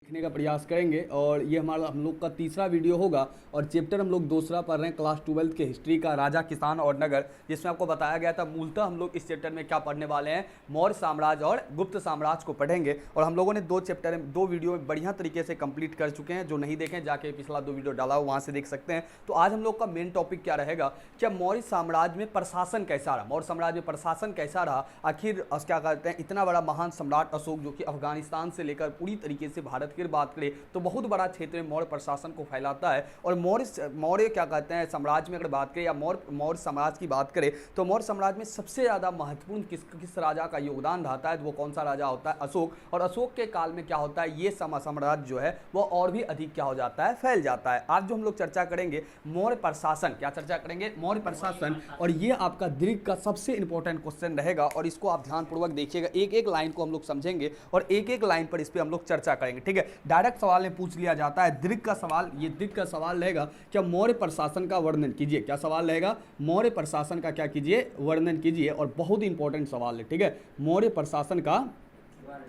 सीखने का प्रयास करेंगे और ये हमारा हम लोग का तीसरा वीडियो होगा और चैप्टर हम लोग दूसरा पढ़ रहे हैं क्लास 12 के हिस्ट्री का राजा किसान और नगर, जिसमें आपको बताया गया था मूलतः हम लोग इस चैप्टर में क्या पढ़ने वाले हैं, मौर्य साम्राज्य और गुप्त साम्राज्य को पढ़ेंगे। और हम लोगों ने दो वीडियो में बढ़िया तरीके से कंप्लीट कर चुके हैं। जो नहीं देखें जाके पिछला 2 वीडियो डाला हो वहाँ से देख सकते हैं। तो आज हम लोग का मेन टॉपिक क्या रहेगा, क्या मौर्य साम्राज्य में प्रशासन कैसा रहा, मौर्य साम्राज्य में प्रशासन कैसा रहा, आखिर क्या कहते हैं इतना बड़ा महान सम्राट अशोक जो कि अफगानिस्तान से लेकर पूरी तरीके से भारत की बात करें तो बहुत बड़ा क्षेत्र में मौर्य प्रशासन को फैलाता है। और मौर्य क्या कहते हैं साम्राज्य में अगर बात करें या मौर्य साम्राज्य की बात करें तो मौर्य साम्राज्य में सबसे ज़्यादा महत्वपूर्ण किस राजा का योगदान रहता है, तो वो कौन सा राजा होता है, अशोक। और अशोक के काल में क्या होता है, ये साम्राज्य जो है वो और भी अधिक क्या हो जाता है, फैल जाता है। आज जो हम लोग चर्चा करेंगे मौर्य प्रशासन, क्या चर्चा करेंगे, मौर्य प्रशासन। और ये आपका दीर्घ का सबसे इंपॉर्टेंट क्वेश्चन रहेगा और इसको आप ध्यानपूर्वक देखिएगा, एक एक लाइन को हम लोग समझेंगे और एक एक लाइन पर इस पर हम लोग चर्चा करेंगे। ठीक है, डायरेक्ट सवाल में पूछ लिया जाता है दीर्घ का सवाल। ये दीर्घ का सवाल रहेगा, क्या मौर्य प्रशासन का वर्णन कीजिए। क्या सवाल रहेगा, मौर्य प्रशासन का क्या कीजिए, वर्णन कीजिए। और बहुत इंपॉर्टेंट सवाल है, ठीक है, मौर्य प्रशासन का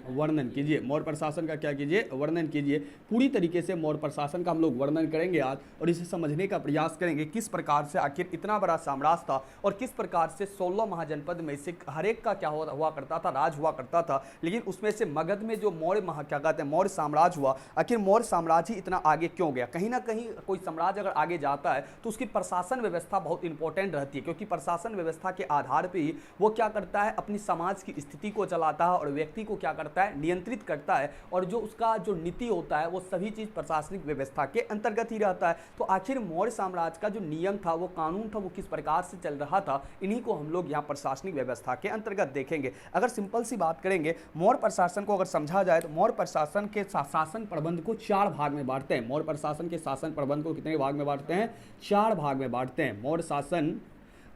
वर्णन कीजिए। मौर्य प्रशासन का क्या कीजिए, वर्णन कीजिए। पूरी तरीके से मौर्य प्रशासन का हम लोग वर्णन करेंगे आज और इसे समझने का प्रयास करेंगे किस प्रकार से आखिर इतना बड़ा साम्राज्य था और किस प्रकार से 16 महाजनपद में से हर एक का क्या हुआ करता था, राज हुआ करता था। लेकिन उसमें से मगध में जो क्या कहते हैं मौर्य साम्राज्य हुआ, आखिर मौर्य साम्राज्य ही इतना आगे क्यों गया। कहीं ना कहीं कोई साम्राज्य अगर आगे जाता है तो उसकी प्रशासन व्यवस्था बहुत इंपॉर्टेंट रहती है, क्योंकि प्रशासन व्यवस्था के आधार पर ही वो क्या करता है, अपनी समाज की स्थिति को चलाता है और व्यक्ति को क्या करता है, नियंत्रित करता है। और जो उसका जो नीति होता है वो सभी चीज प्रशासनिक व्यवस्था के अंतर्गत ही रहता है। तो आखिर मौर्य साम्राज्य का जो नियम था, वो कानून था, वो किस प्रकार से चल रहा था, इन्हीं को हम लोग यहाँ प्रशासनिक व्यवस्था के अंतर्गत देखेंगे। अगर सिंपल सी बात करेंगे, मौर्य प्रशासन को अगर समझा जाए तो मौर्य प्रशासन के शासन प्रबंध को 4 भाग में बांटते हैं। मौर्य प्रशासन के शासन प्रबंध को कितने भाग में बांटते हैं, 4 भाग में बांटते हैं।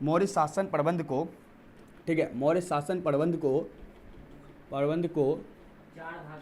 मौर्य शासन प्रबंध को, ठीक है, मौर्य शासन प्रबंध को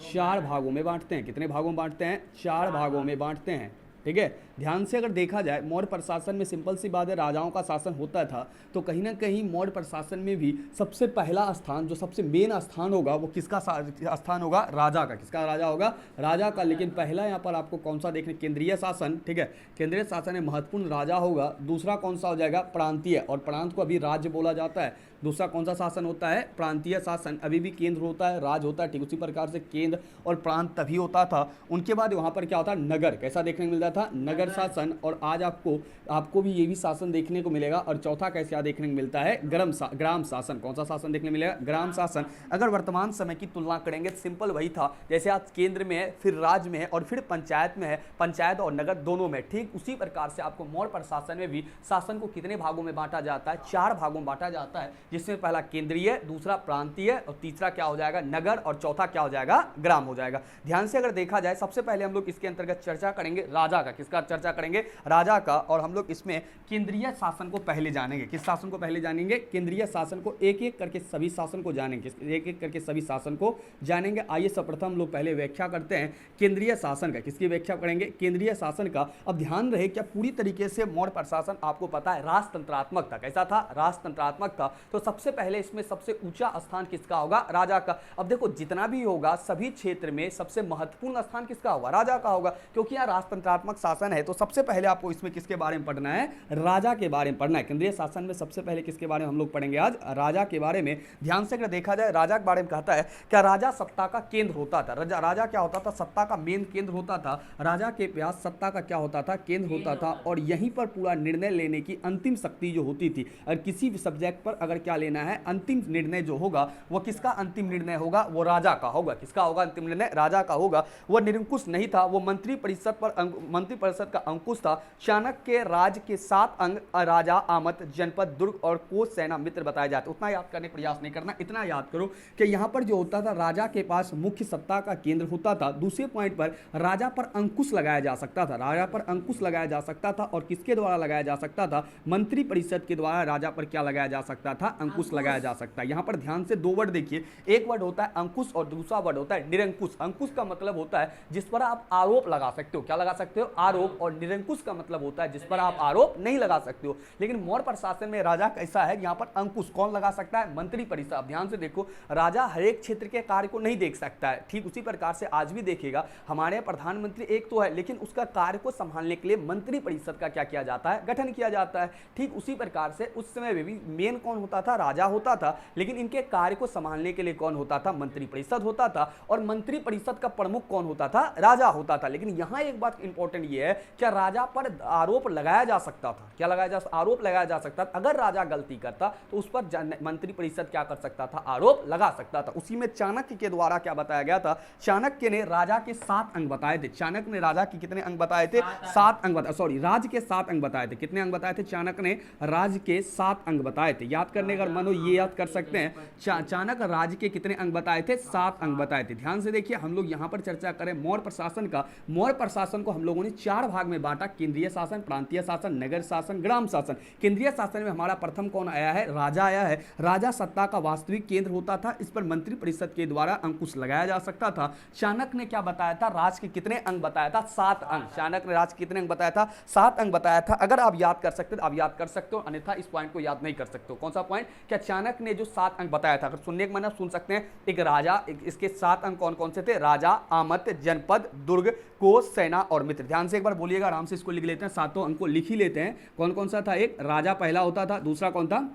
4 भागों में बांटते हैं। कितने भागों में बांटते हैं, 4 भागों में बांटते हैं। ठीक है, ध्यान से अगर देखा जाए मौर्य प्रशासन में सिंपल सी बात है, राजाओं का शासन होता था। तो कहीं ना कहीं मौर्य प्रशासन में भी सबसे पहला स्थान, जो सबसे मेन स्थान होगा, वो किसका स्थान होगा, राजा का। किसका, राजा होगा, राजा का। लेकिन पहला यहाँ पर आपको कौन सा देखने, केंद्रीय शासन। ठीक है, केंद्रीय शासन में महत्वपूर्ण राजा होगा। दूसरा कौन सा हो जाएगा, प्रांतीय, और प्रांत को अभी राज्य बोला जाता है। दूसरा कौन सा शासन होता है, प्रांतीय शासन। अभी भी केंद्र होता है, राज होता है, ठीक उसी प्रकार से केंद्र और प्रांत तभी होता था। उनके बाद वहाँ पर क्या होता है, नगर। कैसा देखने को मिलता था, नगर शासन। और आज आपको भी ये भी शासन देखने को मिलेगा। और चौथा कैसे देखने को मिलता है, ग्राम शासन। कौन सा शासन देखने मिलेगा, ग्राम शासन। अगर वर्तमान समय की तुलना करेंगे तो सिंपल वही था, जैसे आज केंद्र में है, फिर राज्य में है और फिर पंचायत में है, पंचायत और नगर दोनों में। ठीक उसी प्रकार से आपको मौर्य प्रशासन में भी शासन को कितने भागों में बांटा जाता है, 4 भागों में बांटा जाता है, जिसमें पहला केंद्रीय, दूसरा प्रांतीय और तीसरा क्या हो जाएगा, नगर, और चौथा क्या हो जाएगा, ग्राम हो जाएगा। ध्यान से अगर देखा जाए, सबसे पहले हम लोग इसके अंतर्गत चर्चा करेंगे राजा का। किसका चर्चा करेंगे, राजा का। और हम लोग इसमें केंद्रीय शासन को पहले जानेंगे। किस शासन को पहले जानेंगे, केंद्रीय शासन को। एक एक करके सभी शासन को जानेंगे, एक एक करके सभी शासन को जानेंगे। आइए सर्वप्रथम हम लोग पहले व्याख्या करते हैं केंद्रीय शासन का। किसकी व्याख्या करेंगे, केंद्रीय शासन का। अब ध्यान रहे, क्या पूरी तरीके से मौर्य प्रशासन आपको पता है राजतंत्रात्मक था। कैसा था, राजतंत्रात्मक था। तो सबसे पहले इसमें सबसे ऊंचा स्थान किसका होगा, राजा का। अब देखो जितना भी होगा सभी क्षेत्र में सबसे महत्वपूर्ण स्थान किसका होगा, राजा का होगा, क्योंकि यहाँ राजतंत्रात्मक शासन है। तो सबसे पहले आपको इसमें किसके बारे में पढ़ना है, राजा के बारे में पढ़ना है। केंद्रीय शासन में सबसे पहले किसके बारे में हम लोग पढ़ेंगे आज, राजा के बारे में। ध्यान से अगर देखा जाए, राजा के बारे में कहता है क्या राजा सत्ता का केंद्र होता था। राजा क्या होता था, सत्ता का मेन केंद्र होता था। राजा के पास सत्ता का क्या होता था, केंद्र होता था। और यहीं पर पूरा निर्णय लेने की अंतिम शक्ति जो होती थी। अगर किसी भी सब्जेक्ट पर अगर क्या लेना है, अंतिम निर्णय जो होगा वो किसका अंतिम निर्णय होगा, वो राजा का होगा। किसका होगा अंतिम निर्णय, राजा का होगा। वो निरंकुश नहीं था, वो मंत्री परिषद का अंकुश था। चाणक्य के राज के 7 अंग राजा, आमत, जनपद, दुर्ग और कोष, सेना, मित्र बताए जाते। उतना याद करने का प्रयास नहीं करना, इतना याद करो कि यहां पर जो होता था, राजा के पास मुख्य सत्ता का केंद्र होता था। दूसरे पॉइंट पर राजा पर अंकुश लगाया जा सकता था, राजा पर अंकुश लगाया जा सकता था। और किसके द्वारा लगाया जा सकता था, मंत्री परिषद के द्वारा राजा पर क्या लगाया जा सकता था, अंकुश लगाया जा सकता है। यहाँ पर ध्यान से दो वर्ड देखिए, एक वर्ड होता है अंकुश और दूसरा वर्ड होता है निरंकुश। अंकुश का मतलब होता है जिस पर आप आरोप लगा सकते हो, क्या लगा सकते हो, आरोप, और निरंकुश का मतलब होता है जिस पर आप आरोप नहीं लगा सकते हो। लेकिन मौर्य प्रशासन में राजा कैसा है, यहाँ पर अंकुश कौन लगा सकता है, मंत्री परिषद। ध्यान से देखो, राजा हर एक क्षेत्र के कार्य को नहीं देख सकता है, ठीक उसी प्रकार से आज भी देखिएगा हमारे प्रधानमंत्री एक तो है, लेकिन उसका कार्य को संभालने के लिए मंत्री परिषद का क्या किया जाता है, गठन किया जाता है। ठीक उसी प्रकार से उस समय में भी मेन कौन होता था, राजा होता था, लेकिन इनके कार्य को संभालने के लिए कौन होता था, मंत्री परिषद होता था, और मंत्री परिषद का प्रमुख कौन होता था, राजा होता था। लेकिन यहां एक बात इंपॉर्टेंट ये है, क्या राजा पर आरोप लगाया जा सकता था, क्या आरोप लगाया जा सकता था। अगर राजा गलती करता तो उस पर मंत्री परिषद क्या कर सकता था, आरोप लगा सकता था। उसी में चाणक्य के द्वारा क्या बताया गया था, चाणक्य ने राजा के 7 अंग बताए थे। चाणक्य ने राजा के कितने अंग बताए थे, 7 अंग बताए, सॉरी राज के 7 अंग बताए थे। कितने अंग बताए थे, चाणक्य ने राज के 7 अंग बताए थे। याद करने का मनो ये याद कर सकते हैं, चाणक्य राज के कितने अंग बताए थे, 7 अंग बताए थे। ध्यान से देखिए, हम लोग यहां पर चर्चा करें मौर्य प्रशासन का। मौर्य प्रशासन को हम लोगों ने 4 भाग में बांटा, केंद्रीय शासन, प्रांतीय शासन, नगर शासन, ग्राम शासन। केंद्रीय शासन में हमारा प्रथम कौन आया है, राजा आया है। राजा सत्ता का वास्तविक केंद्र होता था, इस पर मंत्री परिषद के द्वारा अंकुश लगाया जा सकता था। चाणक्य ने क्या बताया था, राज के कितने अंग बताया था, 7 अंग। चाणक्य ने राज के कितने अंग बताया था, 7 अंग बताया था। अगर आप याद कर सकते तो आप याद कर सकते हो, अन्यथा इस पॉइंट को याद नहीं कर सकते हो। कौन सा पॉइंट, क्या चाणक्य ने जो 7 अंग बताया था, अगर सुनने के मन सुन सकते हैं। एक राजा, इसके 7 अंग कौन कौन से थे, राजा, आमत, जनपद, दुर्ग, कोष, सेना और मित्र। ध्यान से एक बार बोलिएगा, आराम से इसको लिख लेते हैं, 7 अंग को लिख ही लेते हैं। कौन कौन सा था, एक राजा पहला होता था, दूसरा कौन था,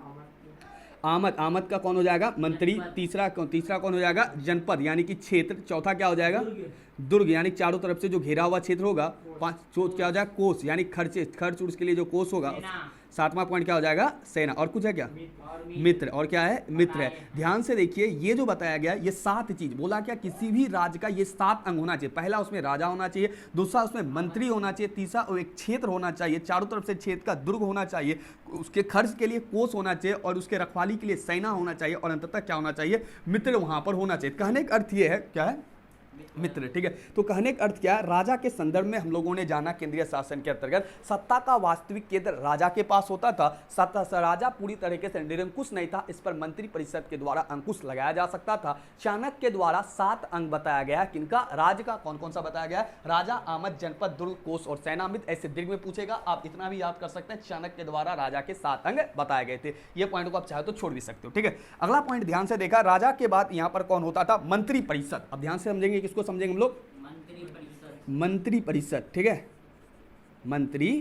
आमद, आमद का कौन हो जाएगा, मंत्री। तीसरा कौन हो जाएगा, जनपद यानी कि क्षेत्र। चौथा क्या हो जाएगा, दुर्ग यानी चारों तरफ से जो घेरा हुआ क्षेत्र होगा। क्या हो जाएगा, कोष यानी खर्च उसके लिए जो कोष होगा। 7वां पॉइंट क्या हो जाएगा, सेना। और कुछ है क्या, मित्र। और क्या है, मित्र है। ध्यान से देखिए, ये जो बताया गया, ये 7 चीज बोला, क्या किसी भी राज्य का ये 7 अंग होना चाहिए। पहला उसमें राजा होना चाहिए, दूसरा उसमें मंत्री होना चाहिए, तीसरा एक क्षेत्र होना चाहिए, चारों तरफ से क्षेत्र का दुर्ग होना चाहिए, उसके खर्च के लिए कोष होना चाहिए, और उसके रखवाली के लिए सेना होना चाहिए, और अंततः क्या होना चाहिए, मित्र वहां पर होना चाहिए। कहने का अर्थ ये है, क्या है, मित्र। ठीक है, तो कहने का अर्थ क्या है, राजा के संदर्भ में हम लोगों ने जाना केंद्रीय शासन के अंतर्गत सत्ता का वास्तविक केंद्र राजा के पास होता था। राजा पूरी तरीके से निरंकुश नहीं था, इस पर मंत्री परिषद के द्वारा अंकुश लगाया जा सकता था। चाणक्य के द्वारा 7 अंग बताया गया, किनका, राज का। कौन कौन सा बताया गया, राजा, आमद, जनपद, दुर्ग, कोष और सेना, मित्र। ऐसे दीर्घ में पूछेगा, आप इतना भी याद कर सकते हैं, चाणक्य के द्वारा राजा के 7 अंग बताए गए थे। ये पॉइंट को आप चाहे तो छोड़ भी सकते हो। ठीक है, अगला पॉइंट ध्यान से देखा, राजा के बाद यहां पर कौन होता था, मंत्री परिषद। अब ध्यान से समझेंगे, किसको समझेंगे हम लोग, मंत्री परिषद। ठीक है, मंत्री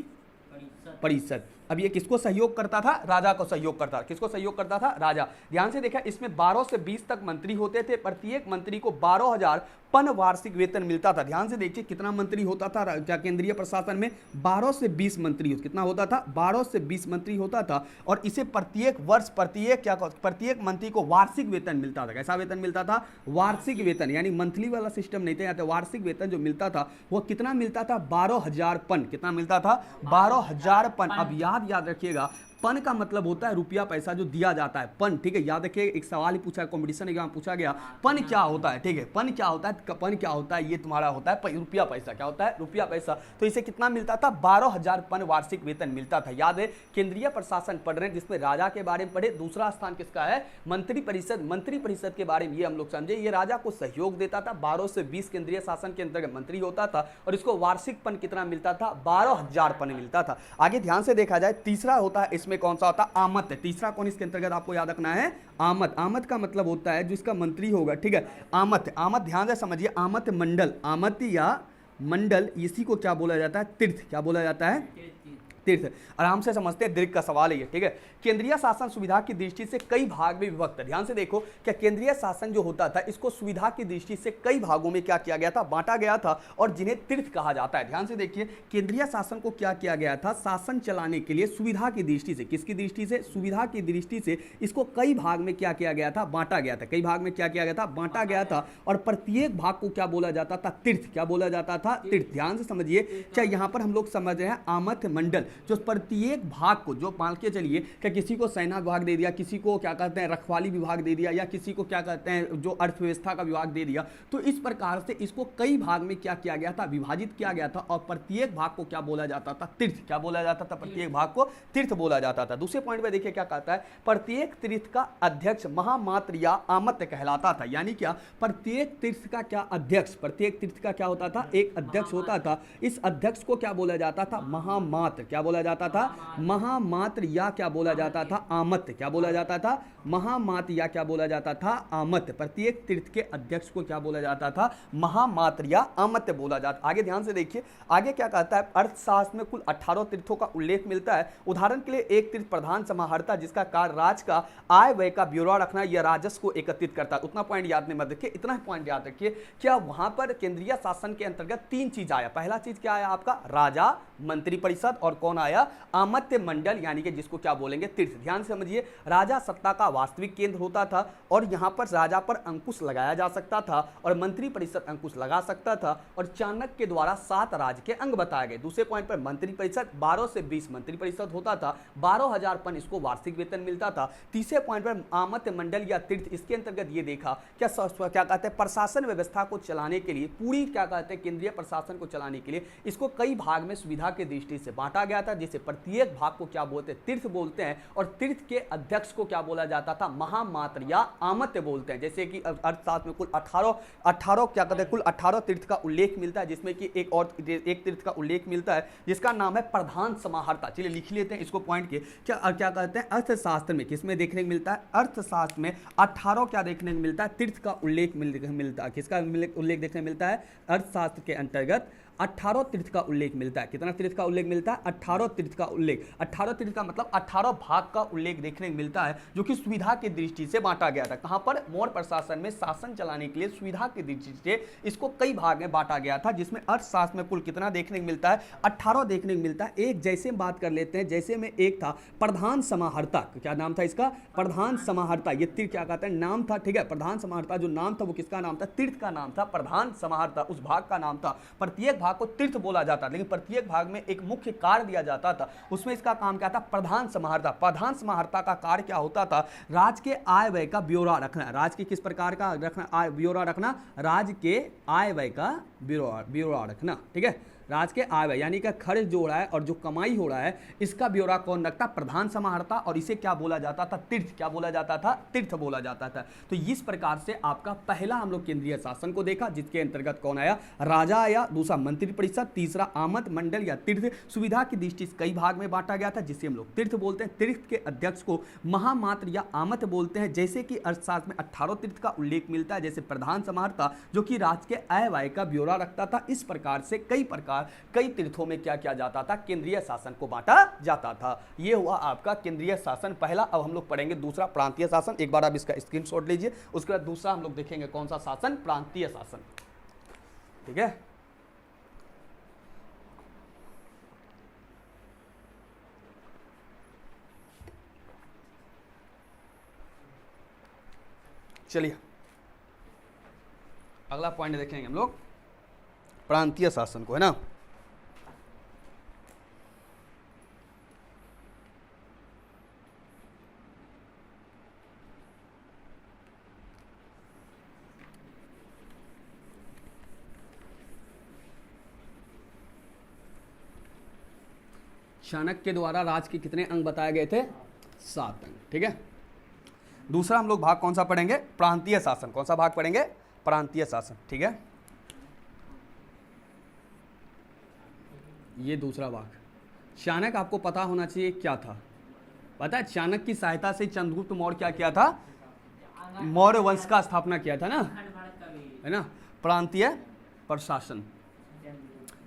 परिषद। अब ये किसको सहयोग करता था, राजा को सहयोग करता था। किसको सहयोग करता था, राजा। ध्यान से देखा, इसमें 12 से 20 तक मंत्री होते थे, प्रत्येक मंत्री को 12,000 पन वार्षिक वेतन मिलता था। ध्यान से देखिए, कितना मंत्री होता था क्या केंद्रीय प्रशासन में, 12 से 20 मंत्री। कितना होता था, 12 से 20 मंत्री होता था, और इसे प्रत्येक वर्ष प्रत्येक मंत्री को वार्षिक वेतन मिलता था। कैसा वेतन मिलता था, वार्षिक वेतन, यानी मंथली वाला सिस्टम नहीं था, यहाँ वार्षिक वेतन जो मिलता था वो कितना मिलता था, 12,000 पन। कितना मिलता था, 12,000 पन। अब याद रखिएगा, पन का मतलब होता है रुपया पैसा जो दिया जाता है, पन। ठीक है, याद रखिए, एक सवाल ही पूछा, कंपटीशन एग्जाम पूछा गया, पन क्या होता है। ठीक है, पन क्या होता है, पन क्या होता है, ये तुम्हारा होता है रुपया पैसा। क्या होता है, रुपया पैसा। तो इसे कितना मिलता था, 12,000 पन वार्षिक वेतन मिलता था। याद है, केंद्रीय प्रशासन पढ़ रहे हैं, जिसमें राजा के बारे में पढ़े। दूसरा स्थान किसका है, मंत्री परिषद। मंत्री परिषद के बारे में ये हम लोग समझे, ये राजा को सहयोग देता था। 12 से 20 केंद्रीय शासन के अंतर्गत मंत्री होता था, और इसको वार्षिक पन कितना मिलता था, 12,000 पन मिलता था। आगे ध्यान से देखा जाए, तीसरा होता है, इसमें कौन सा होता है, आमत। तीसरा कौन इसके अंतर्गत आपको याद रखना है, आमत। आमत का मतलब होता है जिसका मंत्री होगा। ठीक है, आमत। आमत ध्यान से समझिए, आमत मंडल, आमत या मंडल, इसी को क्या बोला जाता है, तीर्थ। क्या बोला जाता है, तीर्थ। आराम से समझते हैं, दीर्घ का सवाल है ये। ठीक है, केंद्रीय शासन सुविधा की दृष्टि से कई भाग में विभक्त है। ध्यान से देखो, क्या केंद्रीय शासन जो होता था, इसको सुविधा की दृष्टि से कई भागों में क्या किया गया था, बांटा गया था, और जिन्हें तीर्थ कहा जाता है। ध्यान से देखिए, केंद्रीय शासन को क्या किया गया था, शासन चलाने के लिए सुविधा की दृष्टि से, किसकी दृष्टि से, सुविधा की दृष्टि से इसको कई भाग में क्या किया गया था, बांटा गया था। कई भाग में क्या किया गया था, बांटा गया था, और प्रत्येक भाग को क्या बोला जाता था, तीर्थ। क्या बोला जाता था, तीर्थ। ध्यान से समझिए, क्या यहां पर हम लोग समझ रहे हैं, आमत मंडल। जो प्रत्येक भाग को, जो मान के चलिए कि किसी को सेना विभाग दे दिया, किसी को क्या कहते हैं रखवाली विभाग दे दिया, या किसी को क्या कहते हैं जो अर्थव्यवस्था का विभाग दे दिया, तो इस प्रकार से इसको कई भाग में क्या किया गया था, विभाजित किया गया था, और प्रत्येक भाग को क्या बोला जाता था, तीर्थ। क्या बोला जाता था, प्रत्येक भाग को तीर्थ बोला जाता था। दूसरे पॉइंट में देखिए क्या कहता है, प्रत्येक तीर्थ का अध्यक्ष महामात्र या आमत्य कहलाता था। यानी क्या, प्रत्येक तीर्थ का क्या अध्यक्ष, प्रत्येक तीर्थ का क्या होता था, एक अध्यक्ष होता था। इस अध्यक्ष को क्या बोला जाता था, महामात्र। क्या बोला जाता था, महामात्र, या क्या बोला जाता था, आमत्य। क्या बोला जाता था, महामात्र, या क्या बोला जाता था, आमत्य। प्रत्येक तीर्थ के अध्यक्ष को क्या बोला जाता था, महामात्र या आमत्य बोला जाता। आगे ध्यान से देखिए, आगे क्या कहता है, अर्थशास्त्र में कुल 18 तीर्थों का उल्लेख मिलता है। उदाहरण के लिए एक तीर्थ प्रधान समाहर्ता, जिसका कार्य राज्य का आय व्यय का ब्यौरा रखना या राजस्व को एकत्रित करता है। उतना पॉइंट याद नहीं मत रखिए, इतना पॉइंट याद रखिए, क्या वहां पर केंद्रीय शासन के अंतर्गत 3 चीज आया। पहला चीज क्या आया आपका, राजा, मंत्रिपरिषद, और कौन आया, आमत्य मंडल, यानी कि जिसको क्या बोलेंगे, तीर्थ। ध्यान से समझिए, राजा सत्ता का वास्तविक केंद्र होता था, और यहां पर राजा पर अंकुश लगाया जा सकता था, और मंत्रिपरिषद अंकुश लगा सकता था, और चाणक्य के द्वारा 7 राज्य के अंग बताए गए। दूसरे पॉइंट पर मंत्रिपरिषद 12 से 20 मंत्रिपरिषद होता था, 12,000 पन इसको वार्षिक वेतन मिलता था। तीसरे पॉइंट पर आमत्य मंडल या तीर्थ, इसके अंतर्गत ये देखा क्या कहते हैं, प्रशासन व्यवस्था को चलाने के लिए, पूरी क्या कहते हैं केंद्रीय प्रशासन को चलाने के लिए इसको कई भाग में सुविधा के दृष्टि से बांटा गया था, जिसे प्रत्येक भाग को क्या बोलते हैं, तीर्थ बोलते हैं, और तीर्थ के अध्यक्ष को क्या बोला जाता था, महामात्र या आमत्य बोलते हैं। जैसे कि अर्थशास्त्र में कुल 18 क्या कहते हैं, कुल 18 तीर्थ का उल्लेख मिलता है, जिसमें कि एक तीर्थ का उल्लेख मिलता है जिसका नाम है प्रधान समाहर्ता। चलिए लिख लेते हैं इसको पॉइंट के, क्या कहते हैं, अर्थशास्त्र में किसमें देखने को मिलता है, अर्थशास्त्र में 18 क्या देखने को मिलता है, तीर्थ का उल्लेख मिलता है। किसका उल्लेख देखने मिलता है, अर्थशास्त्र के अंतर्गत 18 तीर्थ का उल्लेख मिलता है। कितना तीर्थ का उल्लेख मिलता है, 18 तीर्थ का उल्लेख। 18 तीर्थ का मतलब 18 भाग का उल्लेख देखने को मिलता है, जो कि सुविधा की दृष्टि से बांटा गया था। कहां पर, मौर्य प्रशासन में शासन चलाने के लिए सुविधा की दृष्टि से इसको कई भाग में बांटा गया था, जिसमें अर्थशास्त्र में कुल कितना देखने को मिलता है, 18 देखने को मिलता है। एक जैसे बात कर लेते हैं, जैसे में एक था प्रधान समाहर्ता। क्या नाम था इसका, प्रधान समाहर्ता। ये तीर्थ क्या कहते हैं, नाम था, ठीक है। प्रधान समाहर्ता जो नाम था वो किसका नाम था, तीर्थ का नाम था, प्रधान समाहर्ता उस भाग का नाम था। प्रत्येक भाग को तीर्थ बोला जाता, लेकिन प्रत्येक भाग में एक मुख्य कार्य दिया जाता था, उसमें इसका काम क्या था, प्रधान समाहर्ता। प्रधान समाहर्ता का कार्य क्या होता था, राज्य के आय व्यय का ब्यौरा रखना। राज्य के किस प्रकार का रखना, ब्यौरा रखना, राज्य के आय व्यय का ब्यौरा रखना, ठीक है। राज्य के आय व्यय यानी कि खर्च जो हो रहा है और जो कमाई हो रहा है, इसका ब्यौरा कौन रखता, प्रधान समाहर्ता, और इसे क्या बोला जाता था, तीर्थ। क्या बोला जाता था, तीर्थ बोला जाता था। तो इस प्रकार से आपका पहला हम लोग केंद्रीय शासन को देखा, जिसके अंतर्गत कौन आया, राजा आया, दूसरा मंत्रिपरिषद, तीसरा आमत मंडल या तीर्थ। सुविधा की दृष्टि से कई भाग में बांटा गया था, जिसे हम लोग तीर्थ बोलते हैं। तीर्थ के अध्यक्ष को महामात्र या आमत बोलते हैं। जैसे कि अर्थशास्त्र में 18 तीर्थ का उल्लेख मिलता है, जैसे प्रधान समाहर्ता जो कि राज्य के आय व्यय का ब्यौरा रखता था। इस प्रकार से कई तीर्थों में क्या किया जाता था, केंद्रीय शासन को बांटा जाता था। यह हुआ आपका केंद्रीय शासन पहला। अब हम लोग पढ़ेंगे दूसरा, प्रांतीय शासन। एक बार आप इसका स्क्रीनशॉट लीजिए। उसके बाद दूसरा हम लोग देखेंगे कौन सा शासन, प्रांतीय शासन, ठीक है। चलिए अगला पॉइंट देखेंगे हम लोग, प्रांतीय शासन को, है ना। चाणक्य के द्वारा राज्य के कितने अंग बताए गए थे, 7 अंग, ठीक है। दूसरा हम लोग भाग कौन सा पढ़ेंगे, प्रांतीय शासन। कौन सा भाग पढ़ेंगे, प्रांतीय शासन, ठीक है। ये दूसरा भाग। चाणक्य आपको पता होना चाहिए क्या था, पता है, चाणक्य की सहायता से चंद्रगुप्त मौर्य क्या किया था, मौर्य वंश का स्थापना किया था ना, है ना। प्रांतीय प्रशासन,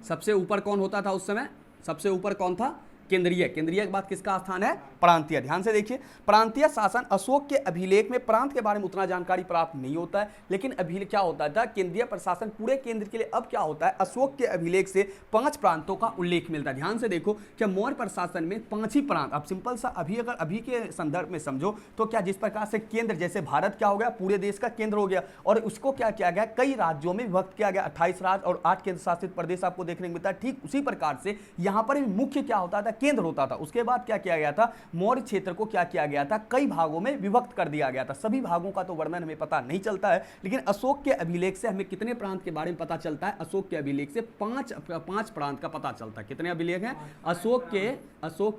सबसे ऊपर कौन होता था उस समय, सबसे ऊपर कौन था, केंद्रीय। केंद्रीय के बाद किसका स्थान है, प्रांतीय। ध्यान से देखिए, प्रांतीय शासन, अशोक के अभिलेख में प्रांत के बारे में उतना जानकारी प्राप्त नहीं होता है, लेकिन अभिलेख क्या होता था, केंद्रीय प्रशासन पूरे केंद्र के लिए। अब क्या होता है, अशोक के अभिलेख से 5 प्रांतों का उल्लेख मिलता है। ध्यान से देखो, क्या मौर्य प्रशासन में 5 ही प्रांत। अब सिंपल सा अभी के संदर्भ में समझो तो क्या, जिस प्रकार से केंद्र, जैसे भारत क्या हो गया, पूरे देश का केंद्र हो गया, और उसको क्या किया गया, कई राज्यों में विभक्त किया गया, 28 राज्य और 8 केंद्र शासित प्रदेश आपको देखने को मिलता है। ठीक उसी प्रकार से यहाँ पर मुख्य क्या होता था, केंद्र होता था। उसके बाद क्या किया गया था, मौर्य क्षेत्र को क्या किया गया था, कई भागों में विभक्त कर दिया गया था। सभी भागों का तो वर्णन हमें पता नहीं चलता है, लेकिन अशोक के अभिलेख से हमें कितने प्रांत के बारे में पता चलता है, अशोक के अभिलेख से पांच प्रांत का पता चलता है। कितने अभिलेख हैं, अशोक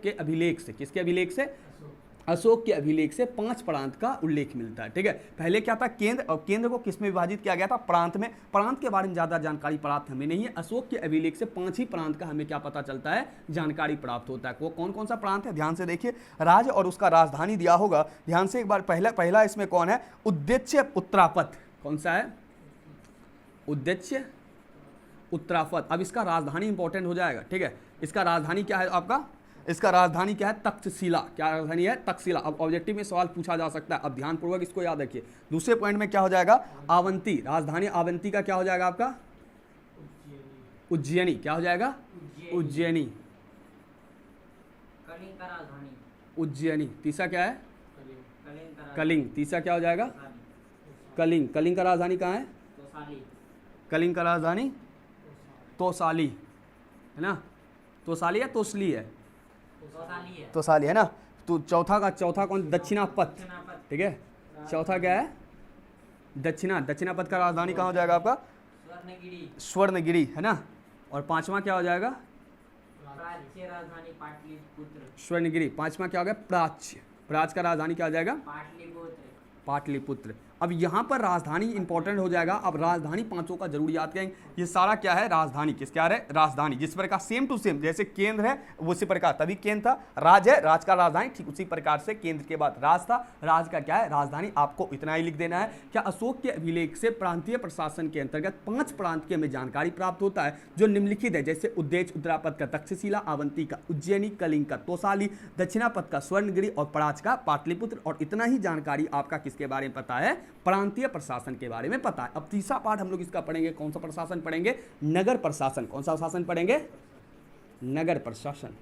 के अभिलेख से, किसके अभिलेख से, अशोक के अभिलेख से 5 प्रांत का उल्लेख मिलता है। ठीक है, पहले क्या था, केंद्र, और केंद्र को किस में विभाजित किया गया था, प्रांत में। प्रांत के बारे में ज्यादा जानकारी प्राप्त हमें नहीं है। अशोक के अभिलेख से 5 ही प्रांत का हमें क्या पता चलता है, जानकारी प्राप्त होता है। वो कौन कौन सा प्रांत है, ध्यान से देखिए, राज्य और उसका राजधानी दिया होगा। ध्यान से एक बार, पहला इसमें कौन है, उद्देश्य उत्तरापथ। कौन सा है, उद्देश्य उत्तरापथ। अब इसका राजधानी इंपॉर्टेंट हो जाएगा। ठीक है, इसका राजधानी क्या है आपका, इसका राजधानी क्या है, तक्षशिला। क्या राजधानी है, तक्षशिला। अब ऑब्जेक्टिव में सवाल पूछा जा सकता है, अब ध्यानपूर्वक इसको याद रखिए। दूसरे पॉइंट में क्या हो जाएगा, अवंती, राजधानी अवंती का क्या हो जाएगा आपका, उज्जैनी। क्या हो जाएगा, उज्जैनी, उज्जैनी। तीसरा क्या है, कलिंग। तीसरा क्या हो जाएगा, कलिंग। कलिंग का राजधानी कहाँ है, कलिंग का राजधानी तोसाली है ना, तोसाली है, तोसली है, तोसाली है ना। तो चौथा कौन, दक्षिणापथ। ठीक है, चौथा क्या है, दक्षिणापथ का राजधानी कहाँ हो जाएगा आपका, स्वर्णगिरी है ना। और पांचवा क्या हो जाएगा, स्वर्णगिरी। पांचवा क्या हो गया, प्राच्य। प्राच्य का राजधानी क्या हो जाएगा, पाटलिपुत्र। अब यहाँ पर राजधानी इंपॉर्टेंट हो जाएगा। अब राजधानी पांचों का जरूर याद करेंगे। ये सारा क्या है, राजधानी। किस क्या है, राजधानी। जिस प्रकार सेम टू सेम, जैसे केंद्र है उसी प्रकार, तभी केंद्र था, राज है, राज का राजधानी, ठीक उसी प्रकार से केंद्र के बाद राज था, राज का क्या है, राजधानी। आपको इतना ही लिख देना है। क्या अशोक के अभिलेख से प्रांतीय प्रशासन के अंतर्गत 5 प्रांत की हमें जानकारी प्राप्त होता है, जो निम्नलिखित है, जैसे उद्देश्य उत्तरापथ का तक्षशिला, अवंती का उज्जैनी, कलिंग का तोसाली, दक्षिणापथ का स्वर्णगिरी और प्राच्य का पाटलिपुत्र। और इतना ही जानकारी आपका किसके बारे में पता है, प्रांतीय प्रशासन के बारे में पता है। अब तीसरा पार्ट हम लोग इसका पढ़ेंगे, कौन सा प्रशासन पढ़ेंगे, नगर प्रशासन। कौन सा शासन पढ़ेंगे, नगर प्रशासन।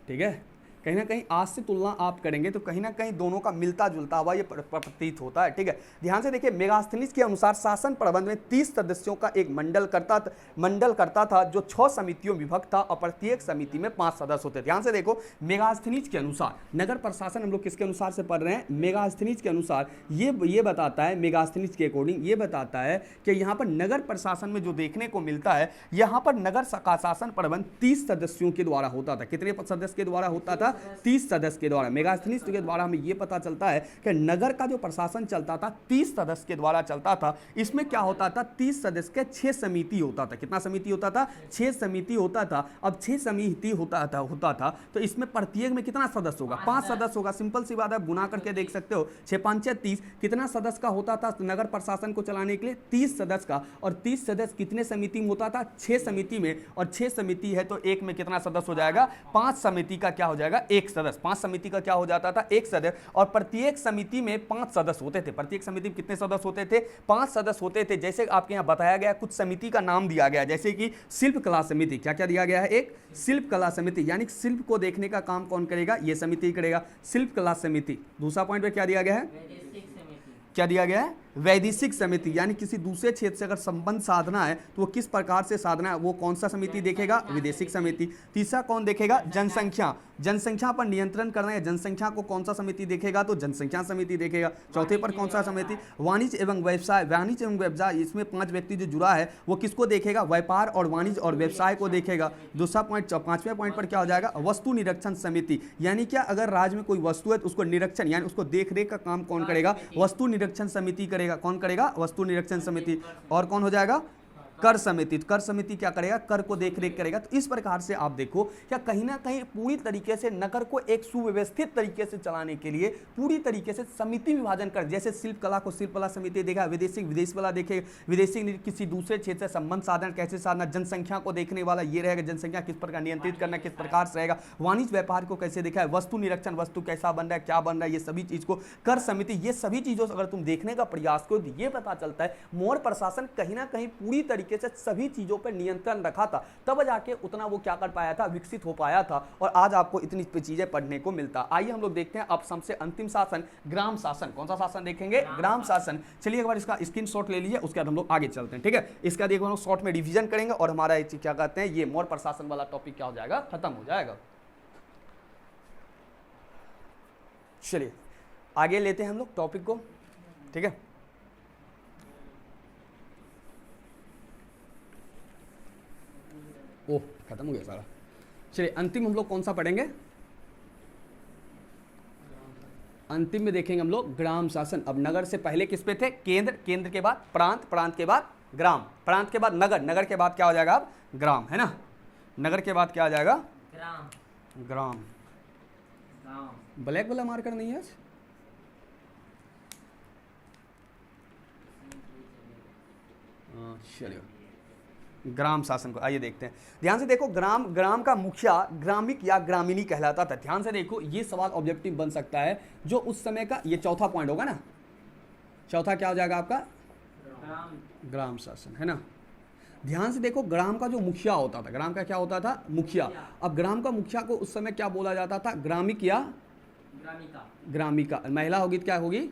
ठीक है, कहीं ना कहीं आज से तुलना आप करेंगे तो कहीं ना कहीं दोनों का मिलता जुलता हुआ ये प्रतीत होता है। ठीक है, ध्यान से देखिए, मेगास्थनीज के अनुसार शासन प्रबंध में 30 सदस्यों का एक मंडल करता था, जो 6 समितियों विभक्त था और प्रत्येक समिति में 5 सदस्य होते। ध्यान से देखो, मेगास्थनीज के अनुसार नगर प्रशासन हम लोग किसके अनुसार से पढ़ रहे हैं, मेगास्थनीज के अनुसार। ये बताता है, मेगास्थनीज के अकॉर्डिंग ये बताता है कि यहाँ पर नगर प्रशासन में जो देखने को मिलता है, यहाँ पर नगर का शासन प्रबंध 30 सदस्यों के द्वारा होता था। कितने सदस्य के द्वारा होता था, 30 सदस्य के द्वारा। मेगास्थनीज के द्वारा हमें यह पता चलता है कि नगर का जो प्रशासन चलता था 30 सदस्य के द्वारा चलता था। इसमें क्या होता था, 30 सदस्य के 6 समिति होता था। कितना समिति होता था, 6 समिति होता था। अब 6 समिति होता था तो इसमें प्रत्येक में कितना सदस्य होगा, 5 सदस्य होगा। सिंपल सी बात है, गुना करके देख सकते हो, 6 5 30। कितना सदस्य का होता था नगर प्रशासन को चलाने के लिए, 30 सदस्य का। और 30 सदस्य कितने समिति में होता था, 6 समिति में। और 6 समिति है तो एक में कितना सदस्य हो जाएगा, 5 समिति का क्या हो जाएगा, 1 सदस्य। 5 समिति का क्या हो जाता था, 1 सदस्य। और प्रत्येक समिति में 5 सदस्य होते थे। प्रत्येक समिति में कितने सदस्य होते थे, 5 सदस्य होते थे। जैसे आपके यहाँ बताया गया, कुछ समिति का नाम दिया गया, जैसे कि शिल्प कला समिति। क्या क्या दिया गया है, एक शिल्प कला समिति, यानी शिल्प को देखने का काम कौन करेगा, ये समिति करेगा, शिल्प कला समिति। दूसरा पॉइंट पे क्या दिया गया है, क्या दिया गया है, वैदेशिक समिति, यानी किसी दूसरे क्षेत्र से अगर संबंध साधना है तो वो किस प्रकार से साधना है, वो कौन सा समिति देखेगा, विदेशिक समिति। तीसरा कौन देखेगा, जनसंख्या पर नियंत्रण करना है, जनसंख्या को कौन सा समिति देखेगा, तो जनसंख्या समिति देखेगा। चौथे पर कौन सा समिति, वाणिज्य एवं व्यवसाय, इसमें 5 व्यक्ति जो जुड़ा है वो किसको देखेगा, व्यापार और वाणिज्य और व्यवसाय को देखेगा। दूसरा पॉइंट, 5वें पॉइंट पर क्या हो जाएगा, वस्तु निरीक्षण समिति, यानी क्या अगर राज्य में कोई वस्तु है तो उसको निरीक्षण यानी उसको देख रेख का काम कौन करेगा, वस्तु निरीक्षण समिति करेगा। कौन करेगा, वस्तु निरीक्षण समिति। और कौन हो जाएगा, कर समिति। कर समिति क्या करेगा, कर को देख रेख करेगा। तो इस प्रकार से आप देखो, क्या कहीं ना कहीं पूरी तरीके से नगर को एक सुव्यवस्थित तरीके से चलाने के लिए पूरी तरीके से समिति विभाजन कर, जैसे शिल्प कला को शिल्प कला समिति देखा, विदेशिक विदेश वाला देखेगा, विदेशिक किसी दूसरे क्षेत्र से संबंध साधन कैसे साधना, जनसंख्या को देखने वाला ये रहेगा, जनसंख्या किस प्रकार नियंत्रित करना किस प्रकार से रहेगा, वाणिज्य व्यापार को कैसे देखा है, वस्तु निरीक्षण, वस्तु कैसा बन रहा है, क्या बन रहा है, ये सभी चीज को कर समिति, ये सभी चीजों से अगर तुम देखने का प्रयास करो तो ये पता चलता है मौर्य प्रशासन कहीं ना कहीं पूरी तरीके तरीके से सभी चीज़ों पर नियंत्रण रखा था, तब जाके उतना वो क्या कर पाया था, विकसित हो पाया था और आज आपको इतनी चीज़ें पढ़ने को मिलता। आइए हम लोग देखते हैं अब सबसे अंतिम शासन ग्राम शासन। कौन सा शासन देखेंगे? ग्राम शासन। चलिए एक बार इसका स्क्रीनशॉट ले लीजिए, उसके बाद हम लोग आगे चलते हैं। ठीक है, इसका देखो हम लोग शॉर्ट में रिवीजन करेंगे और हमारा क्या कहते हैं ये मौर्य प्रशासन वाला टॉपिक क्या हो जाएगा, खत्म हो जाएगा। चलिए आगे लेते हैं हम लोग टॉपिक को। ठीक है, ओह खत्म हो गया सारा। चलिए अंतिम हम लोग कौन सा पढ़ेंगे? अंतिम में देखेंगे हम लोग ग्राम शासन। अब नगर से पहले किस पे थे? केंद्र, केंद्र के बाद प्रांत, प्रांत के बाद ग्राम, प्रांत के बाद नगर, नगर के बाद क्या हो जाएगा अब? ग्राम, है ना। नगर के बाद क्या आ जाएगा? ग्राम, ग्राम। ब्लैक वाला मार्कर नहीं है आज? चलिए ग्राम शासन को आइए देखते हैं। ध्यान से देखो, ग्राम, ग्राम का मुखिया ग्रामिक या ग्रामीणी कहलाता था। ध्यान से देखो, ये सवाल ऑब्जेक्टिव बन सकता है जो उस समय का, ये चौथा पॉइंट होगा ना, चौथा क्या हो जाएगा आपका? ग्राम शासन, है ना। ध्यान से देखो, ग्राम का जो मुखिया होता था, ग्राम का क्या होता था? मुखिया। अब ग्राम का मुखिया को उस समय क्या बोला जाता था? ग्रामिक या ग्रामिका। ग्रामिका। महिला होगी तो क्या होगी?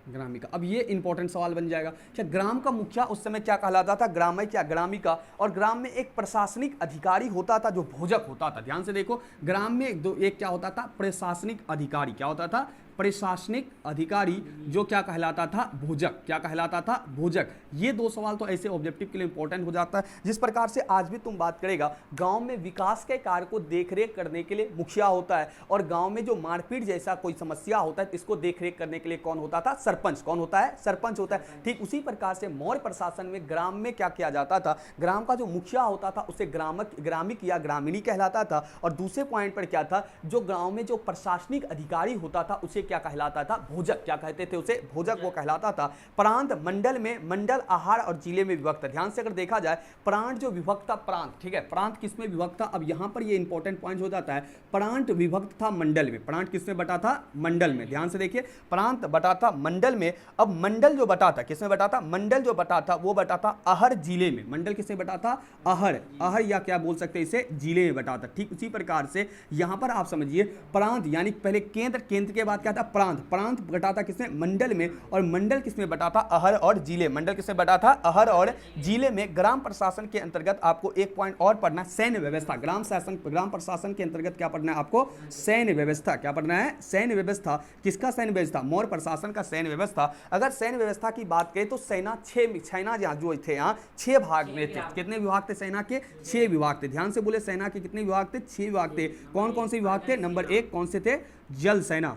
ग्रामिका। अब ये इंपॉर्टेंट सवाल बन जाएगा, क्या ग्राम का मुखिया उस समय क्या कहलाता था? ग्रामिक या ग्रामिका। और ग्राम में एक प्रशासनिक अधिकारी होता था जो भोजक होता था। ध्यान से देखो, ग्राम में एक क्या होता था? प्रशासनिक अधिकारी। क्या होता था? प्रशासनिक अधिकारी, जो क्या कहलाता था? भोजक। क्या कहलाता था? भोजक। ये दो सवाल तो ऐसे ऑब्जेक्टिव के लिए इंपॉर्टेंट हो जाता है। जिस प्रकार से आज भी तुम बात करेगा, गांव में विकास के कार्य को देखरेख करने के लिए मुखिया होता है, और गांव में जो मारपीट जैसा कोई समस्या होता है इसको देखरेख करने के लिए कौन होता था? सरपंच। कौन होता है? सरपंच होता है। ठीक उसी प्रकार से मौर्य प्रशासन में ग्राम में क्या किया जाता था? ग्राम का जो मुखिया होता था उसे ग्रामिक या ग्रामीणी कहलाता था। और दूसरे पॉइंट पर क्या था? जो गांव में जो प्रशासनिक अधिकारी होता था उसे क्या कहलाता था? भोजक। क्या कहते थे उसे? भोजक वो कहलाता था। प्रांत मंडल में, मंडल आहार और जिले में विभक्त। ध्यान से अगर देखा जाए, प्रांत जो विभक्त था, प्रांत, ठीक है, प्रांत किसमें विभक्त था? अब यहां पर ये इंपॉर्टेंट पॉइंट हो जाता है, प्रांत विभक्त था मंडल में। प्रांत किसमें बटा था? मंडल में। ध्यान से देखिए, प्रांत बटा था मंडल में। अब मंडल जो बटा था किसमें बटा था? मंडल जो बटा था वो बटा था अहर जिले में। मंडल किसमें बटा था? अहर, अहर या क्या बोल सकते हैं इसे? जिले में बटा था। ठीक उसी प्रकार से यहां पर आप समझिए, प्रांत यानी पहले केंद्र, केंद्र के बाद क्या था? प्रांत, प्रांत बटा था किसमें? मंडल में। और मंडल किसमें बटा था? अहर और जिले। मंडल किसमें बटा था? अहर और जिले में। ग्राम प्रशासन के अंतर्गत आपको एक पॉइंट और पढ़ना, सैन्य व्यवस्था। ग्राम शासन, ग्राम प्रशासन के अंतर्गत क्या पढ़ना है आपको? सैन्य व्यवस्था। क्या पढ़ना है? सैन्य व्यवस्था। किसका सैन्य व्यवस्था? मौर्य प्रशासन का सैन्य व्यवस्था। अगर सैन्य व्यवस्था की बात करें तो सेना सेना जो थे यहाँ 6 भाग में थे। कितने विभाग थे सेना के? 6 विभाग थे। ध्यान से बोले, सेना के कितने विभाग थे? 6 विभाग थे। कौन कौन से विभाग थे? नंबर 1 कौन से थे? जल सेना,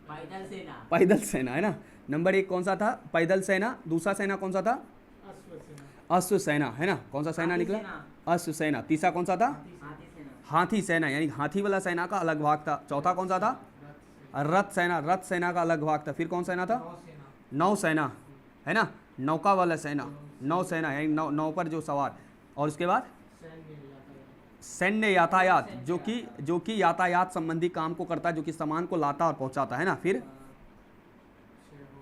पैदल सेना, पैदल सेना, है ना। नंबर 1 कौन सा था? पैदल सेना। दूसरा सेना कौन सा था? अश्व सेना, है ना। कौन सा सेना निकला? अश्व सेना। तीसरा कौन सा था? हाथी सेना, यानी हाथी वाला सेना का अलग भाग था। चौथा कौन सा था? रथ सेना, रथ सेना का अलग भाग था। फिर कौन सेना था? नौ सेना, है ना, नौका वाला सेना, नौ सेना यानी नौ पर जो सवार। और उसके बाद सैन्य यातायात, जो कि यातायात संबंधी काम को करता है, जो कि सामान को लाता और पहुंचाता है ना। फिर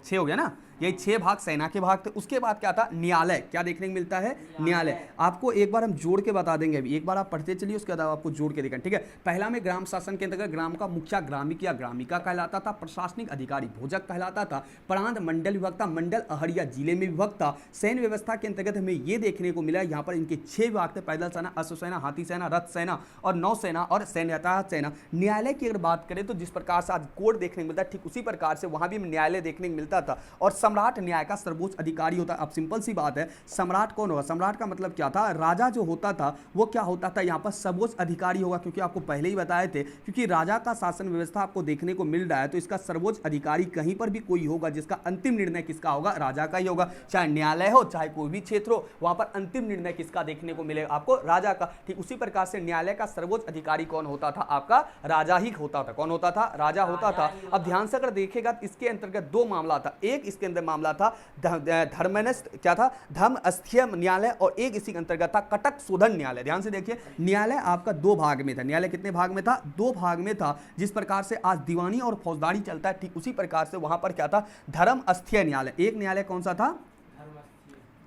6 हो गया ना। यही 6 भाग सेना के भाग थे। उसके बाद क्या था? न्यायालय। क्या देखने को मिलता है? न्यायालय। आपको एक बार हम जोड़ के बता देंगे, अभी एक बार आप पढ़ते चलिए, उसके बाद आपको जोड़ के दिखाएं। ठीक है, पहला में ग्राम शासन के अंतर्गत ग्राम का मुखिया ग्रामिक या ग्रामिका कहलाता था। प्रशासनिक अधिकारी भोजक कहलाता था। प्रांत मंडल विभक्त था, मंडल अहर या जिले में विभक्त था। सैन्य व्यवस्था के अंतर्गत हमें ये देखने को मिला, यहाँ पर इनके 6 विभाग थे, पैदल सेना, अश्व सेना, हाथी सेना, रथ सेना और नौ सेना और सैन्य यातायात सेना। न्यायालय की अगर बात करें तो जिस प्रकार से आज कोर्ट देखने को मिलता है, ठीक उसी प्रकार से वहां भी न्यायालय देखने को मिलता था। और सम्राट न्याय का सर्वोच्च अधिकारी होता है। अब सिंपल सी बात है, सम्राट कौन होगा? सम्राट का मतलब क्या था? राजा जो होता था वो क्या होता था? यहाँ पर सर्वोच्च अधिकारी होगा, क्योंकि आपको पहले ही बताए थे, क्योंकि राजा का शासन व्यवस्था आपको देखने को मिल रहा है, तो इसका सर्वोच्च अधिकारी कहीं पर भी कोई होगा जिसका अंतिम निर्णय किसका होगा? राजा का ही होगा। चाहे न्यायालय हो, चाहे कोई भी क्षेत्र हो, वहां पर अंतिम निर्णय किसका देखने को मिलेगा? आपको राजा का। ठीक उसी प्रकार से न्यायालय का सर्वोच्च अधिकारी कौन होता था? आपका राजा ही होता था। कौन होता था? राजा होता था। अब ध्यान से अगर देखेगा, इसके अंतर्गत 2 मामला था। एक इसके अंदर मामला था धर्मनस्थ, क्या था? धर्मस्थ्य न्यायालय, और एक इसी के अंतर्गत था कटक शोधन न्यायालय। ध्यान से देखिए, न्यायालय आपका 2 भाग में था। न्यायालय कितने भाग में था? 2 भाग में था। जिस प्रकार से आज दीवानी और फौजदारी चलता है, ठीक उसी प्रकार से वहां पर क्या था? धर्मस्थ्य न्यायालय। एक न्यायालय कौन सा था?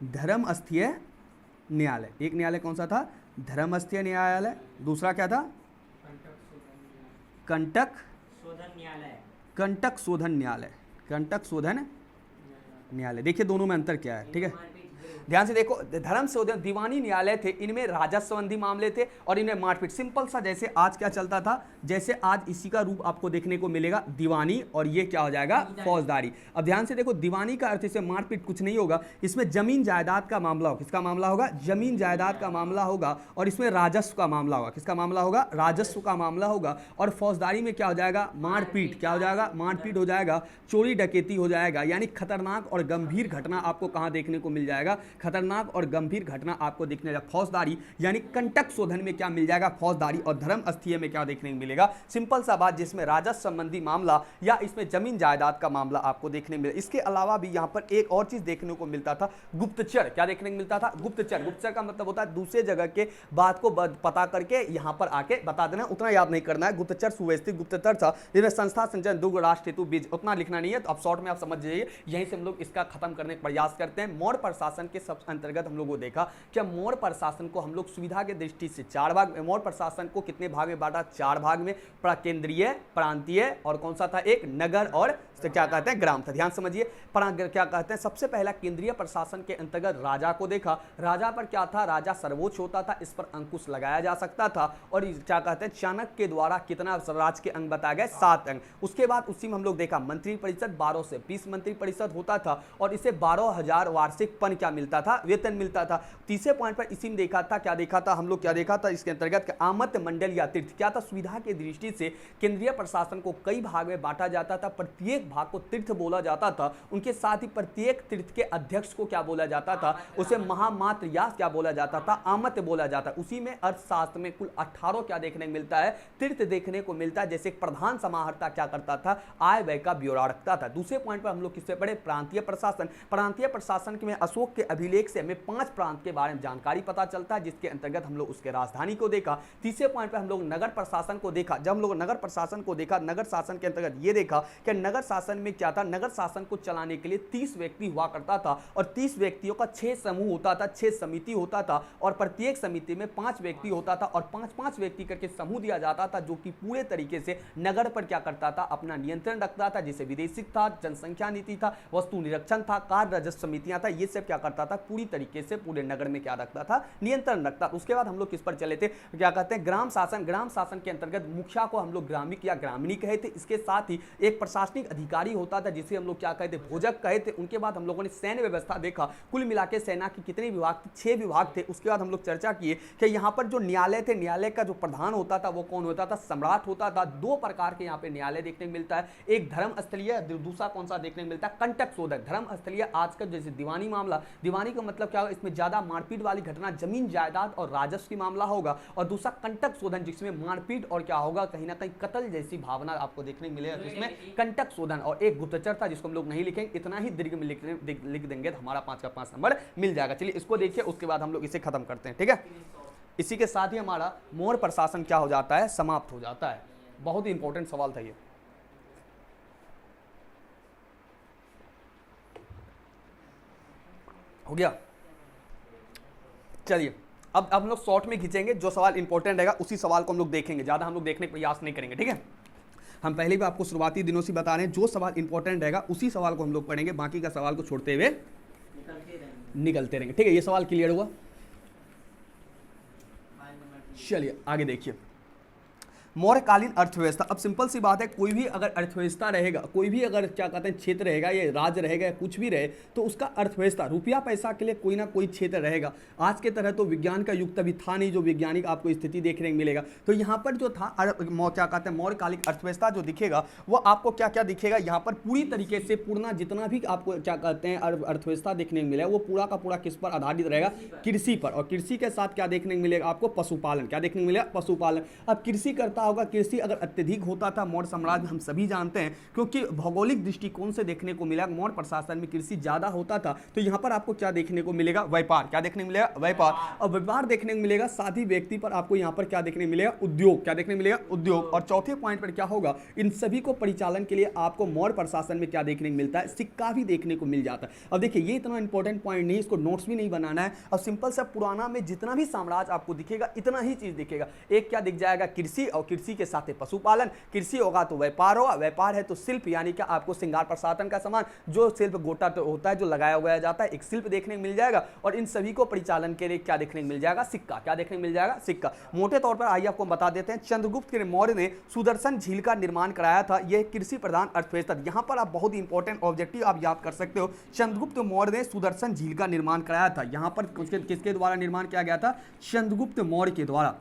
धर्मस्थीय न्यायालय। एक न्यायालय कौन सा था? धर्मस्थीय न्यायालय। दूसरा क्या था? कंटक शोधन न्यायालय। कंटक शोधन न्यायालय। देखिए दोनों में अंतर क्या है, ठीक है। ध्यान से देखो, धर्म शोधन दीवानी न्यायालय थे, इनमें राजस्व संबंधी मामले थे और इनमें मारपीट। सिंपल सा जैसे आज क्या चलता था, जैसे आज इसी का रूप आपको देखने को मिलेगा, दीवानी, और ये क्या हो जाएगा? फौजदारी। अब ध्यान से देखो, दीवानी का अर्थ इसमें मारपीट कुछ नहीं होगा, इसमें जमीन जायदाद का मामला होगा। किसका मामला होगा? जमीन जायदाद का मामला होगा। और इसमें राजस्व का मामला होगा। किसका मामला होगा? राजस्व का मामला होगा। और फौजदारी में क्या हो जाएगा? मारपीट। क्या हो जाएगा? मारपीट हो जाएगा, चोरी डकैती हो जाएगा। यानी खतरनाक और गंभीर घटना आपको कहां देखने को मिल जाएगा? खतरनाक और गंभीर घटना आपको देखने जाएगा फौजदारी, यानी कंटक शोधन में क्या मिल जाएगा? फौजदारी। और धर्मस्थीय में क्या देखने को मिलेगा? सिंपल सा बात, जिसमें राजस्व संबंधी मामला या इसमें जमीन जायदाद का मामला आपको देखने मिले। इसके अलावा भी यहां पर एक और चीज देखने को मिलता था, गुप्तचर। क्या देखने को मिलता था? गुप्तचर। गुप्तचर का मतलब होता है दूसरे जगह के बात को पता करके यहां पर आके बता देना। उतना याद नहीं करना है। गुप्तचर सुव्यवस्थित गुप्तचर था, जिसमें संस्था, संचलन, दुर्ग, राष्ट्र हेतु, बीज, उतना लिखना नहीं है। तो अब शॉर्ट में आप समझ जाइए। यहीं से हम लोग इसका खत्म करने का प्रयास करते हैं। मौर्य प्रशासन के सब अंतर्गत हम लोगों को देखा कि मौर्य प्रशासन को हम लोग सुविधा के दृष्टि से 4 भाग, मौर्य प्रशासन को कितने भाग में बांटा? 4 भाग में। केंद्रीय, प्रांतीय और कौन सा था? एक नगर और क्या कहते हैं? ग्राम था। ध्यान समझिए, क्या कहते हैं? सबसे पहला केंद्रीय प्रशासन के अंतर्गत राजा को देखा। राजा पर क्या था? राजा सर्वोच्च होता था, इस पर अंकुश लगाया जा सकता था। और क्या कहते हैं? चाणक्य के द्वारा कितना राज्य के अंग बताए गए? 7 अंग। उसके बाद उसी में हम लोग देखा मंत्री परिषद 12 से 20 मंत्री परिषद होता था और इसे 12,000 वार्षिक पन क्या मिलता था? वेतन मिलता था। तीसरे पॉइंट पर इसी में देखा था, क्या देखा था हम लोग? क्या देखा था इसके अंतर्गत? आमत मंडल या तीर्थ। क्या था? सुविधा की दृष्टि से केंद्रीय प्रशासन को कई भाग में बांटा जाता था, प्रत्येक भाग को तीर्थ बोला जाता था। उनके साथ ही प्रत्येक तीर्थ के अध्यक्ष को क्या बोला जाता था? उसे महामात्र या क्या बोला जाता था? आमत बोला जाता। उसी में अर्थशास्त्र में कुल 18 क्या देखने को मिलता है? तीर्थ देखने को मिलता है। जैसे प्रधान समाहर्ता क्या करता था? आय व्यय का ब्यौरा रखता था। दूसरे पॉइंट पर हम लोग किससे पढ़े? प्रांतीय प्रशासन। प्रांतीय प्रशासन में अशोक के अभिलेख से हमें 5 प्रांत के बारे में जानकारी पता चलता है, जिसके अंतर्गत हम लोग उसके राजधानी को देखा। तीसरे पॉइंट पर हम लोग नगर प्रशासन को देखा। जब हम लोग नगर प्रशासन को देखा, नगर शासन के अंतर्गत ये देखा कि नगर शासन में क्या था? नगर शासन को चलाने के लिए 30 व्यक्ति हुआ करता था और 30 व्यक्तियों का 6 समूह होता था, 6 समिति होता था और प्रत्येक समिति में 5 व्यक्ति होता था और 5-5 व्यक्ति करके समूह दिया जाता था, जो कि पूरे तरीके से नगर पर क्या करता था? अपना नियंत्रण रखता था। जैसे विदेशिक था, जनसंख्या नीति था, वस्तु निरीक्षण था, कार्य राजस्व समितियां था, ये सब क्या करता था? पूरी तरीके से पूरे नगर में क्या रखता था? नियंत्रण रखता। उसके बाद हम लोग किस पर चले थे? क्या कहते हैं? ग्राम शासन। ग्राम शासन के अंतर्गत मुखिया को हम लोग ग्रामिक या ग्रामीणी कहे थे। इसके साथ ही एक प्रशासनिक अधिकारी होता था, जिसे हम लोग क्या कहते? भोजक कहे थे। उनके बाद हम लोगों ने सैन्य व्यवस्था देखा। कुल मिला के सेना की कितने विभाग थे? 6 विभाग थे। उसके बाद हम लोग चर्चा किए कि यहाँ पर जो न्यायालय थे, न्यायालय का जो प्रधान होता था वो कौन होता था? सम्राट होता था। 2 प्रकार के यहाँ पे न्यायालय देखने को मिलता है, एक धर्मस्थलीय, दूसरा कौन सा देखने को मिलता है? कंटक शोधन। धर्मस्थलीय आज का जैसे दीवानी मामला, दीवानी का मतलब क्या होगा? इसमें ज्यादा मारपीट वाली घटना, जमीन जायदाद और राजस्व की मामला होगा। और दूसरा कंटक शोधन, जिसमें मारपीट और क्या होगा? कहीं ना कहीं कत्ल जैसी भावना आपको देखने को मिलेगा। इसमें कंटक शोधन। और एक गुप्तचर था, जिसको हम लोग नहीं लिखेंगे, इतना ही दीर्घ में लिख देंगे तो हमारा 5 का 5 नंबर मिल जाएगा। चलिए इसको देखिए, उसके बाद हम लोग इसे खत्म करते हैं, ठीक है। इसी के साथ ही हमारा मौर्य प्रशासन क्या हो जाता है? समाप्त हो जाता है। बहुत ही इंपॉर्टेंट सवाल था ये। हो गया। चलिए अब हम लोग शॉर्ट में खींचेंगे, जो सवाल इंपॉर्टेंट रहेगा उसी सवाल को हम लोग देखेंगे, ज्यादा हम लोग देखने का प्रयास नहीं करेंगे, ठीक है। हम पहले भी आपको शुरुआती दिनों से बता रहे हैं, जो सवाल इंपॉर्टेंट रहेगा उसी सवाल को हम लोग पढ़ेंगे, बाकी का सवाल को छोड़ते हुए निकलते रहेंगे, ठीक है। ये सवाल क्लियर हुआ? चलिए आगे देखिए, मौर्यकालीन अर्थव्यवस्था। अब सिंपल सी बात है, कोई भी अगर अर्थव्यवस्था रहेगा, कोई भी अगर क्या कहते हैं क्षेत्र रहेगा, ये राज्य रहेगा, कुछ भी रहे, तो उसका अर्थव्यवस्था, रुपया पैसा के लिए कोई ना कोई क्षेत्र रहेगा। आज के तरह तो विज्ञान का युग तभी था नहीं, जो वैज्ञानिक आपको स्थिति देखने को मिलेगा। तो यहाँ पर जो था क्या कहते हैं, मौर्यकालीन अर्थव्यवस्था जो दिखेगा वो आपको क्या क्या दिखेगा, यहाँ पर पूरी तरीके से पूर्ण जितना भी आपको क्या कहते हैं अर्थव्यवस्था देखने को मिलेगा, वो पूरा का पूरा किस पर आधारित रहेगा? कृषि पर। और कृषि के साथ क्या देखने को मिलेगा आपको? पशुपालन। क्या देखने को मिलेगा? पशुपालन। अब कृषि करता होगा कृषि अगर अत्यधिक होता था मौर्य साम्राज्य में, हम सभी जानते हैं, क्योंकि भौगोलिक दृष्टिकोण से देखने को मिला मौर्य प्रशासन में कृषि ज्यादा होता था। तो यहाँ पर आपको क्या देखने को मिलेगा, व्यापार। क्या देखने को मिलेगा, व्यापार। और व्यापार देखने को मिलेगा, साथ ही व्यक्ति पर आपको यहाँ पर क्या देखने को मिलेगा, उद्योग। क्या देखने को मिलेगा, उद्योग। और चौथे पॉइंट पर क्या होगा, इन सभी को परिचालन के लिए आपको मौर्य प्रशासन में क्या देखने को मिलता है, सिक्का भी देखने को मिल जाता है। अब देखिए ये इतना इंपॉर्टेंट पॉइंट नहीं, इसको नोट्स भी नहीं बनाना है, और सिंपल सा पुराना में जितना भी साम्राज्य आपको दिखेगा इतना ही चीज दिखेगा। एक क्या दिख जाएगा, कृषि, और कृषि के साथ पशुपालन, कृषि होगा तो व्यापार होगा, व्यापार है तो शिल्प, यानी कि आपको श्रृंगार प्रसाधन का सामान, जो शिल्प गोटा तो होता है जो लगाया हुआ जाता है, एक शिल्प देखने को मिल जाएगा। और इन सभी को परिचालन के लिए क्या देखने को मिल जाएगा, सिक्का। क्या देखने को मिल जाएगा, सिक्का। मोटे तौर पर आइए आपको बता देते हैं, चंद्रगुप्त मौर्य ने सुदर्शन झील का निर्माण कराया था। यह कृषि प्रधान अर्थव्यवस्था, यहां पर आप बहुत इंपॉर्टेंट ऑब्जेक्टिव आप याद कर सकते हो, चंद्रगुप्त मौर्य ने सुदर्शन झील का निर्माण कराया था। यहां पर किसके द्वारा निर्माण किया गया था, चंद्रगुप्त मौर्य के द्वारा।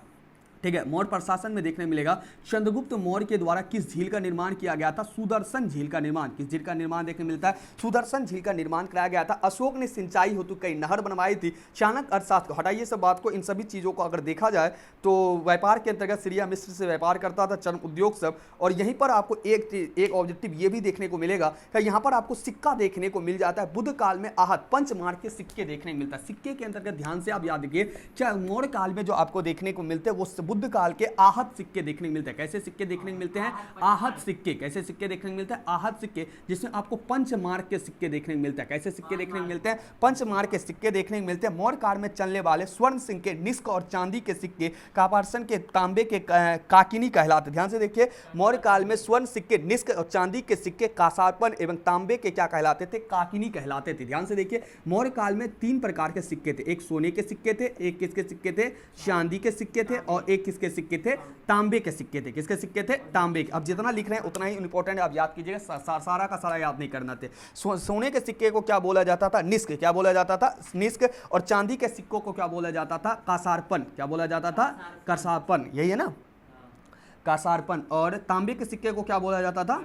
ठीक है, मौर्य प्रशासन में देखने मिलेगा चंद्रगुप्त मौर्य के द्वारा किस झील का निर्माण किया गया था, सुदर्शन झील का निर्माण। किस झील का निर्माण देखने मिलता है, सुदर्शन झील का निर्माण कराया गया था। अशोक ने सिंचाई हेतु कई नहर बनवाई थी। चाणक्य अर्थशास्त्र को हटाइए सब बात को, इन सभी चीजों को अगर देखा जाए तो व्यापार के अंतर्गत सीरिया मिस्र से व्यापार करता था, चर्म उद्योग सब। और यहीं पर आपको एक ऑब्जेक्टिव ये भी देखने को मिलेगा कि यहाँ पर आपको सिक्का देखने को मिल जाता है। बुद्ध काल में आहत पंचमार्क के सिक्के देखने को मिलता है। सिक्के के अंतर्गत ध्यान से आप याद रखिए, क्या मौर्य काल में जो आपको देखने को मिलते हैं वो बुद्ध काल के आहत सिक्के देखने को मिलते हैं। कैसे सिक्के देखने को मिलते हैं, आहत सिक्के। कैसे सिक्के देखने को मिलते हैं, आहत सिक्के, जिसमें आपको पंचमार्क के सिक्के देखने को मिलते हैं। कैसे सिक्के देखने को मिलते हैं, पंचमार्क के सिक्के देखने को मिलते हैं। मौर्य काल में चलने वाले स्वर्ण सिक्के, निष्क और चांदी के सिक्के कापार्सन के, तांबे के काकिनी कहलाते। ध्यान से देखिए, मौर्य काल में स्वर्ण सिक्के, निष्क और चांदी के सिक्के कासारपन एवं तांबे के क्या कहलाते थे, काकिनी कहलाते थे। ध्यान से देखिए, मौर्य काल में 3 प्रकार के सिक्के थे, एक सोने के सिक्के थे, एक किसके सिक्के थे, चांदी के सिक्के थे, और एक किसके सिक्के थे, तांबे के सिक्के थे। किसके सिक्के थे, तांबे के। अब जितना लिख रहे हैं उतना ही इंपॉर्टेंट है, आप याद कीजिएगा, सारा का सारा याद नहीं करना थे। सोने के सिक्के को क्या बोला जाता था, निष्क। क्या बोला जाता था, निष्क। और चांदी के सिक्कों को क्या बोला जाता था, कासारपन। क्या बोला जाता था, कासारपन, यही है ना, कासारपन। और तांबे के सिक्के को क्या बोला जाता था,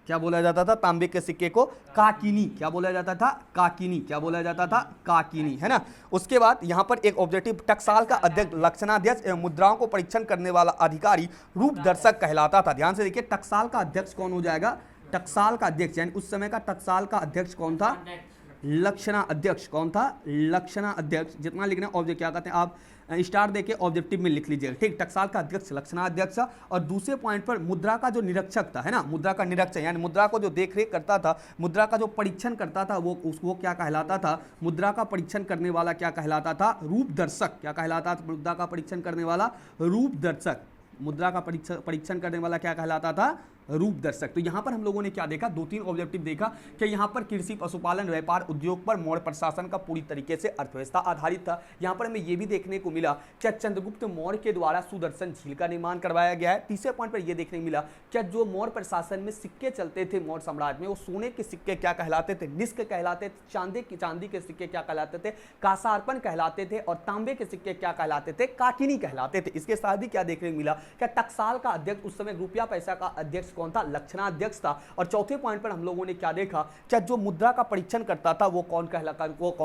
क्या बोला जाता था, तांबे के सिक्के को काकिनी। क्या बोला जाता था, काकिनी। क्या बोला जाता था, काकिनी, है ना। उसके बाद यहां पर एक ऑब्जेक्टिव, टकसाल का अध्यक्ष लक्षणाध्यक्ष एवं मुद्राओं को परीक्षण करने वाला अधिकारी रूपदर्शक कहलाता था। ध्यान से देखिए, टकसाल का अध्यक्ष कौन हो जाएगा, टकसाल का अध्यक्ष, यानी उस समय का टकसाल का अध्यक्ष कौन था, लक्षणा अध्यक्ष। कौन था, लक्षणा अध्यक्ष। जितना लिखना ऑब्जेक्ट क्या कहते हैं आप स्टार देके ऑब्जेक्टिव में लिख लीजिएगा, ठीक। टकसाल का अध्यक्ष लक्षणा अध्यक्ष। और दूसरे पॉइंट पर मुद्रा का जो निरीक्षक था, है ना, मुद्रा का निरीक्षक, यानी मुद्रा को जो देखरेख करता था, मुद्रा का जो परीक्षण करता था, वो क्या कहलाता था, मुद्रा का परीक्षण करने वाला क्या कहलाता था, रूपदर्शक। क्या कहलाता था, मुद्रा का परीक्षण करने वाला रूपदर्शक। मुद्रा का परीक्षण करने वाला क्या कहलाता था, रूपदर्शक। तो यहां पर हम लोगों ने क्या देखा, 2-3 ऑब्जेक्टिव देखा कि यहां पर कृषि, पशुपालन, व्यापार, उद्योग पर मौर्य प्रशासन का पूरी तरीके से अर्थव्यवस्था आधारित था। यहां पर हमें यह भी देखने को मिला क्या चंद्रगुप्त मौर्य के द्वारा सुदर्शन झील का निर्माण करवाया गया है। तीसरे पॉइंट पर यह देखने को मिला क्या जो मौर्य प्रशासन में सिक्के चलते थे मौर्य साम्राज्य में, वो सोने के सिक्के क्या कहलाते थे, निष्क कहलाते थे। चांदी के सिक्के क्या कहलाते थे, कासारपन कहलाते थे। और तांबे के सिक्के क्या कहलाते थे, काकिनी कहलाते थे। इसके साथ ही क्या देखने को मिला क्या टकसाल का अध्यक्ष, उस समय रुपया पैसा का अध्यक्ष कौन था, लक्षणाध्यक्ष था। और चौथे पॉइंट पर हम लोगों ने क्या देखा, क्या जो मुद्रा का परीक्षण करता था वो कौन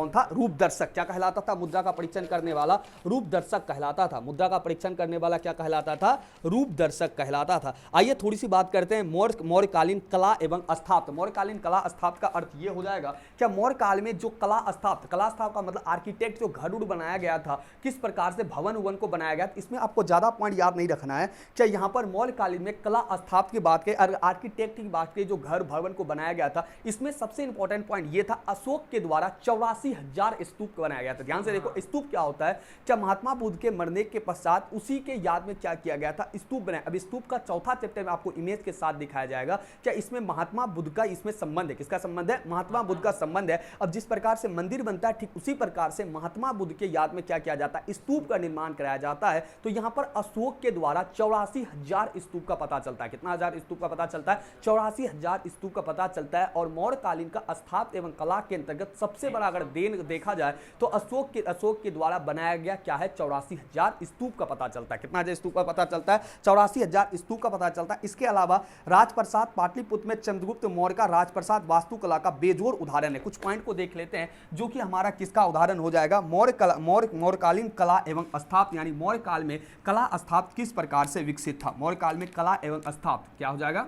था, रूपदर्शक। क्या कहलाता था, मुद्रा का परीक्षण करने वाला रूपदर्शक कहलाता था। मुद्रा का परीक्षण करने वाला क्या कहलाता था, रूपदर्शक कहलाता था। आइए थोड़ी सी बात करते हैं मौर्यकालीन कला एवं स्थापत्य। मौर्यकालीन कला स्थापत्य का अर्थ ये हो जाएगा क्या मौर्य काल में जो कला स्थापत्य का मतलब आर्किटेक्ट, जो घर उड़ बनाया गया था, किस प्रकार से भवन उवन को बनाया गया, इसमें आपको ज्यादा पॉइंट याद नहीं रखना है। क्या यहाँ पर मौर्यकालीन में कला स्थापत्य की बात करें, आर्किटेक्ट की बात करें, जो घर भवन को बनाया गया था, इसमें सबसे इंपॉर्टेंट पॉइंट ये था अशोक के द्वारा 84,000 स्तूप बनाया गया था। ध्यान से देखो, स्तूप क्या होता है, क्या महात्मा बुद्ध के मरने के पश्चात उसी के याद में क्या किया गया था, स्तूप बनाया। अब स्तूप का चौथा चैप्टर में आपको इमेज के साथ दिखाया जाएगा। क्या इसमें महात्मा बुद्ध का इसमें संबंध है, किसका संबंध है, महात्मा बुद्ध का संबंध है। अब जिस प्रकार से मंदिर बनता है, ठीक उसी प्रकार से महात्मा बुद्ध के याद में क्या किया जाता है, स्तूप का निर्माण कराया जाता है। तो यहां पर अशोक के द्वारा 84,000 स्तूप का पता चलता है। कितना हजार स्तूप स्तूप का पता चलता है, 84,000 स्तूप का पता चलता है। और मौर्यकालीन का स्थापत्य एवं कला के अंतर्गत सबसे बड़ा अगर देन देखा जाए तो अशोक के द्वारा बनाया गया क्या है, 84,000 स्तूप का पता चलता है। कितना स्तूप का पता चलता है, 84,000 स्तूप का पता चलता है। इसके अलावा राजप्रसाद पाटलिपुत्र में चंद्रगुप्त मौर्य का राजप्रसाद वास्तुकला का बेजोड़ उदाहरण है। कुछ पॉइंट को देख लेते हैं जो कि हमारा किसका उदाहरण हो जाएगा, मौर्यकालीन कला एवं स्थापत्य, यानी मौर्य काल में कला स्थापत्य किस प्रकार से विकसित था। मौर्य काल में कला एवं स्थापत्य क्या हो जाएगा,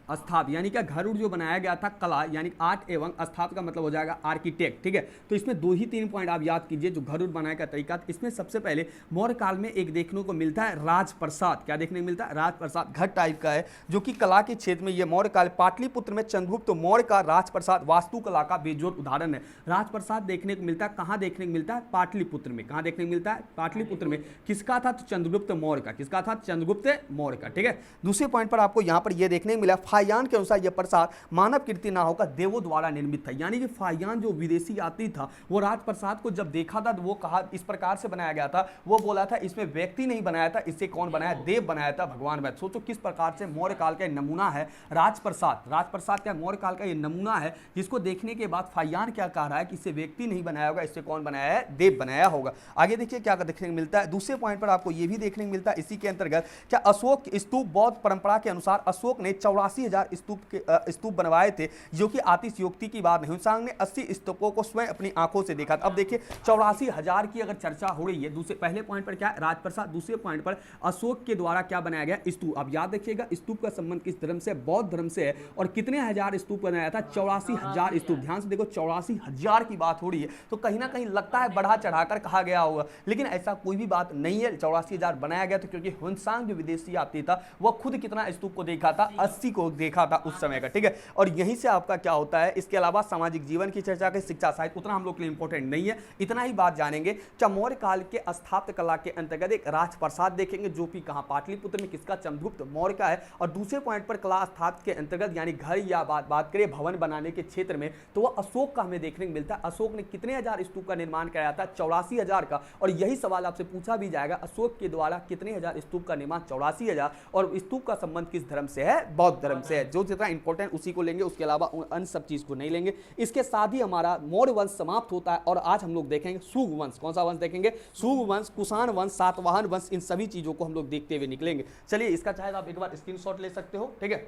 स्थापत्य, यानी क्या घर जो बनाया गया था, कला यानी आर्ट एवं स्थापत्य का मतलब हो जाएगा आर्किटेक्ट। ठीक है, तो इसमें 2 ही 3 पॉइंट आप याद कीजिए जो घर बनाने का तरीका। इसमें सबसे पहले मौर्य काल में एक देखने को मिलता है राजप्रसाद। क्या देखने को मिलता है, राजप्रसाद घर टाइप का है जो कि कला के क्षेत्र में ये मौर्य काल पाटलिपुत्र में चंद्रगुप्त मौर्य का राजप्रसाद वास्तुकला का बेजोड़ उदाहरण है। राजप्रसाद देखने को मिलता है कहाँ देखने को मिलता है, पाटलिपुत्र में। कहाँ देखने को मिलता है, पाटलिपुत्र में। किसका था, तो चंद्रगुप्त मौर्य का। किसका था, चंद्रगुप्त मौर्य का। ठीक है, दूसरे पॉइंट पर आपको यहाँ पर यह देखने को मिला फाहियान के अनुसार यह प्रसाद मानव कृति ना होकर देवों द्वारा निर्मित था। यानी कि फाहियान जो विदेशी यात्री था वो राजप्रसाद को जब देखा था तो वो कहा इस प्रकार से बनाया गया था, वो बोला था इसमें व्यक्ति नहीं बनाया था, इसे कौन बनाया, देव बनाया था, भगवान बनाया। सोचो किस प्रकार से मौर्य काल का नमूना है राजप्रसाद। राजप्रसाद क्या मौर्य काल का ये नमूना है जिसको देखने के बाद फाहियान क्या कह रहा है कि इसे व्यक्ति नहीं बनाया होगा, इसे कौन बनाया है, देव बनाया होगा। आगे देखिए क्या देखने को मिलता है, दूसरे पॉइंट पर आपको ये भी देखने को मिलता है इसी के अंतर्गत क्या अशोक स्तूप बौद्ध परंपरा के अनुसार अशोक ने 84,000 स्तूप बनवाए थे, जो कि अतिशयोक्ति की बात नहीं। हुनसांग ने 80 स्तूपों को स्वयं अपनी आंखों से देखा था। अब देखिए 84,000 की अगर चर्चा हो रही है, दूसरे पहले पॉइंट पर क्या राजप्रसाद, दूसरे पॉइंट पर अशोक के द्वारा क्या बनाया गया, स्तूप। अब याद रखिएगा स्तूप का संबंध किस धर्म से, बौद्ध धर्म से है। और कितने हजार स्तूप बनाया था, 84,000 स्तूप। ध्यान से देखो 84,000 की बात हो रही है तो कहीं ना कहीं लगता है बढ़ा चढ़ाकर कहा गया होगा, लेकिन ऐसा कोई भी बात नहीं है। 84,000 बनाया गया था क्योंकि हुनसांग जो विदेशी यात्री था वह खुद कितना स्तूप को देखा था, 80 को देखा था उस समय का। ठीक है, और यहीं से आपका क्या होता है, इसके अलावा सामाजिक जीवन की चर्चा के शिक्षा साहित्य उतना हम लोग के लिए इंपॉर्टेंट नहीं है, इतना ही बात जानेंगे। मौर्य काल के स्थापत्य कला के अंतर्गत एक राजप्रसाद देखेंगे जो कि कहां, पाटलिपुत्र में, किसका, चंद्रगुप्त मौर्य का है। और दूसरे पॉइंट पर कला स्थापत्य के अंतर्गत यानी घर या बात करें भवन बनाने के क्षेत्र में तो वह अशोक का हमें देखने को मिलता है। अशोक ने कितने हजार स्तूप का निर्माण कराया था, 84,000 का। और यही सवाल आपसे पूछा भी जाएगा, अशोक के द्वारा कितने हजार स्तूप का निर्माण, 84,000। और स्तूप का संबंध किस धर्म से है, बौद्ध धर्म से है। जो जितना इंपॉर्टेंट उसी को लेंगे, उसके अलावा अन्य सब चीज को नहीं लेंगे। इसके साथ ही हमारा मौर्य वंश समाप्त होता है और आज हम लोग देखेंगे सुंग वंश। कौन सा वंश देखेंगे, सुंग वंश, कुषाण वंश, सातवाहन वंश, इन सभी चीजों को हम लोग देखते हुए निकलेंगे। चलिए इसका चाहे आप एक बार स्क्रीनशॉट ले सकते हो। ठीक है,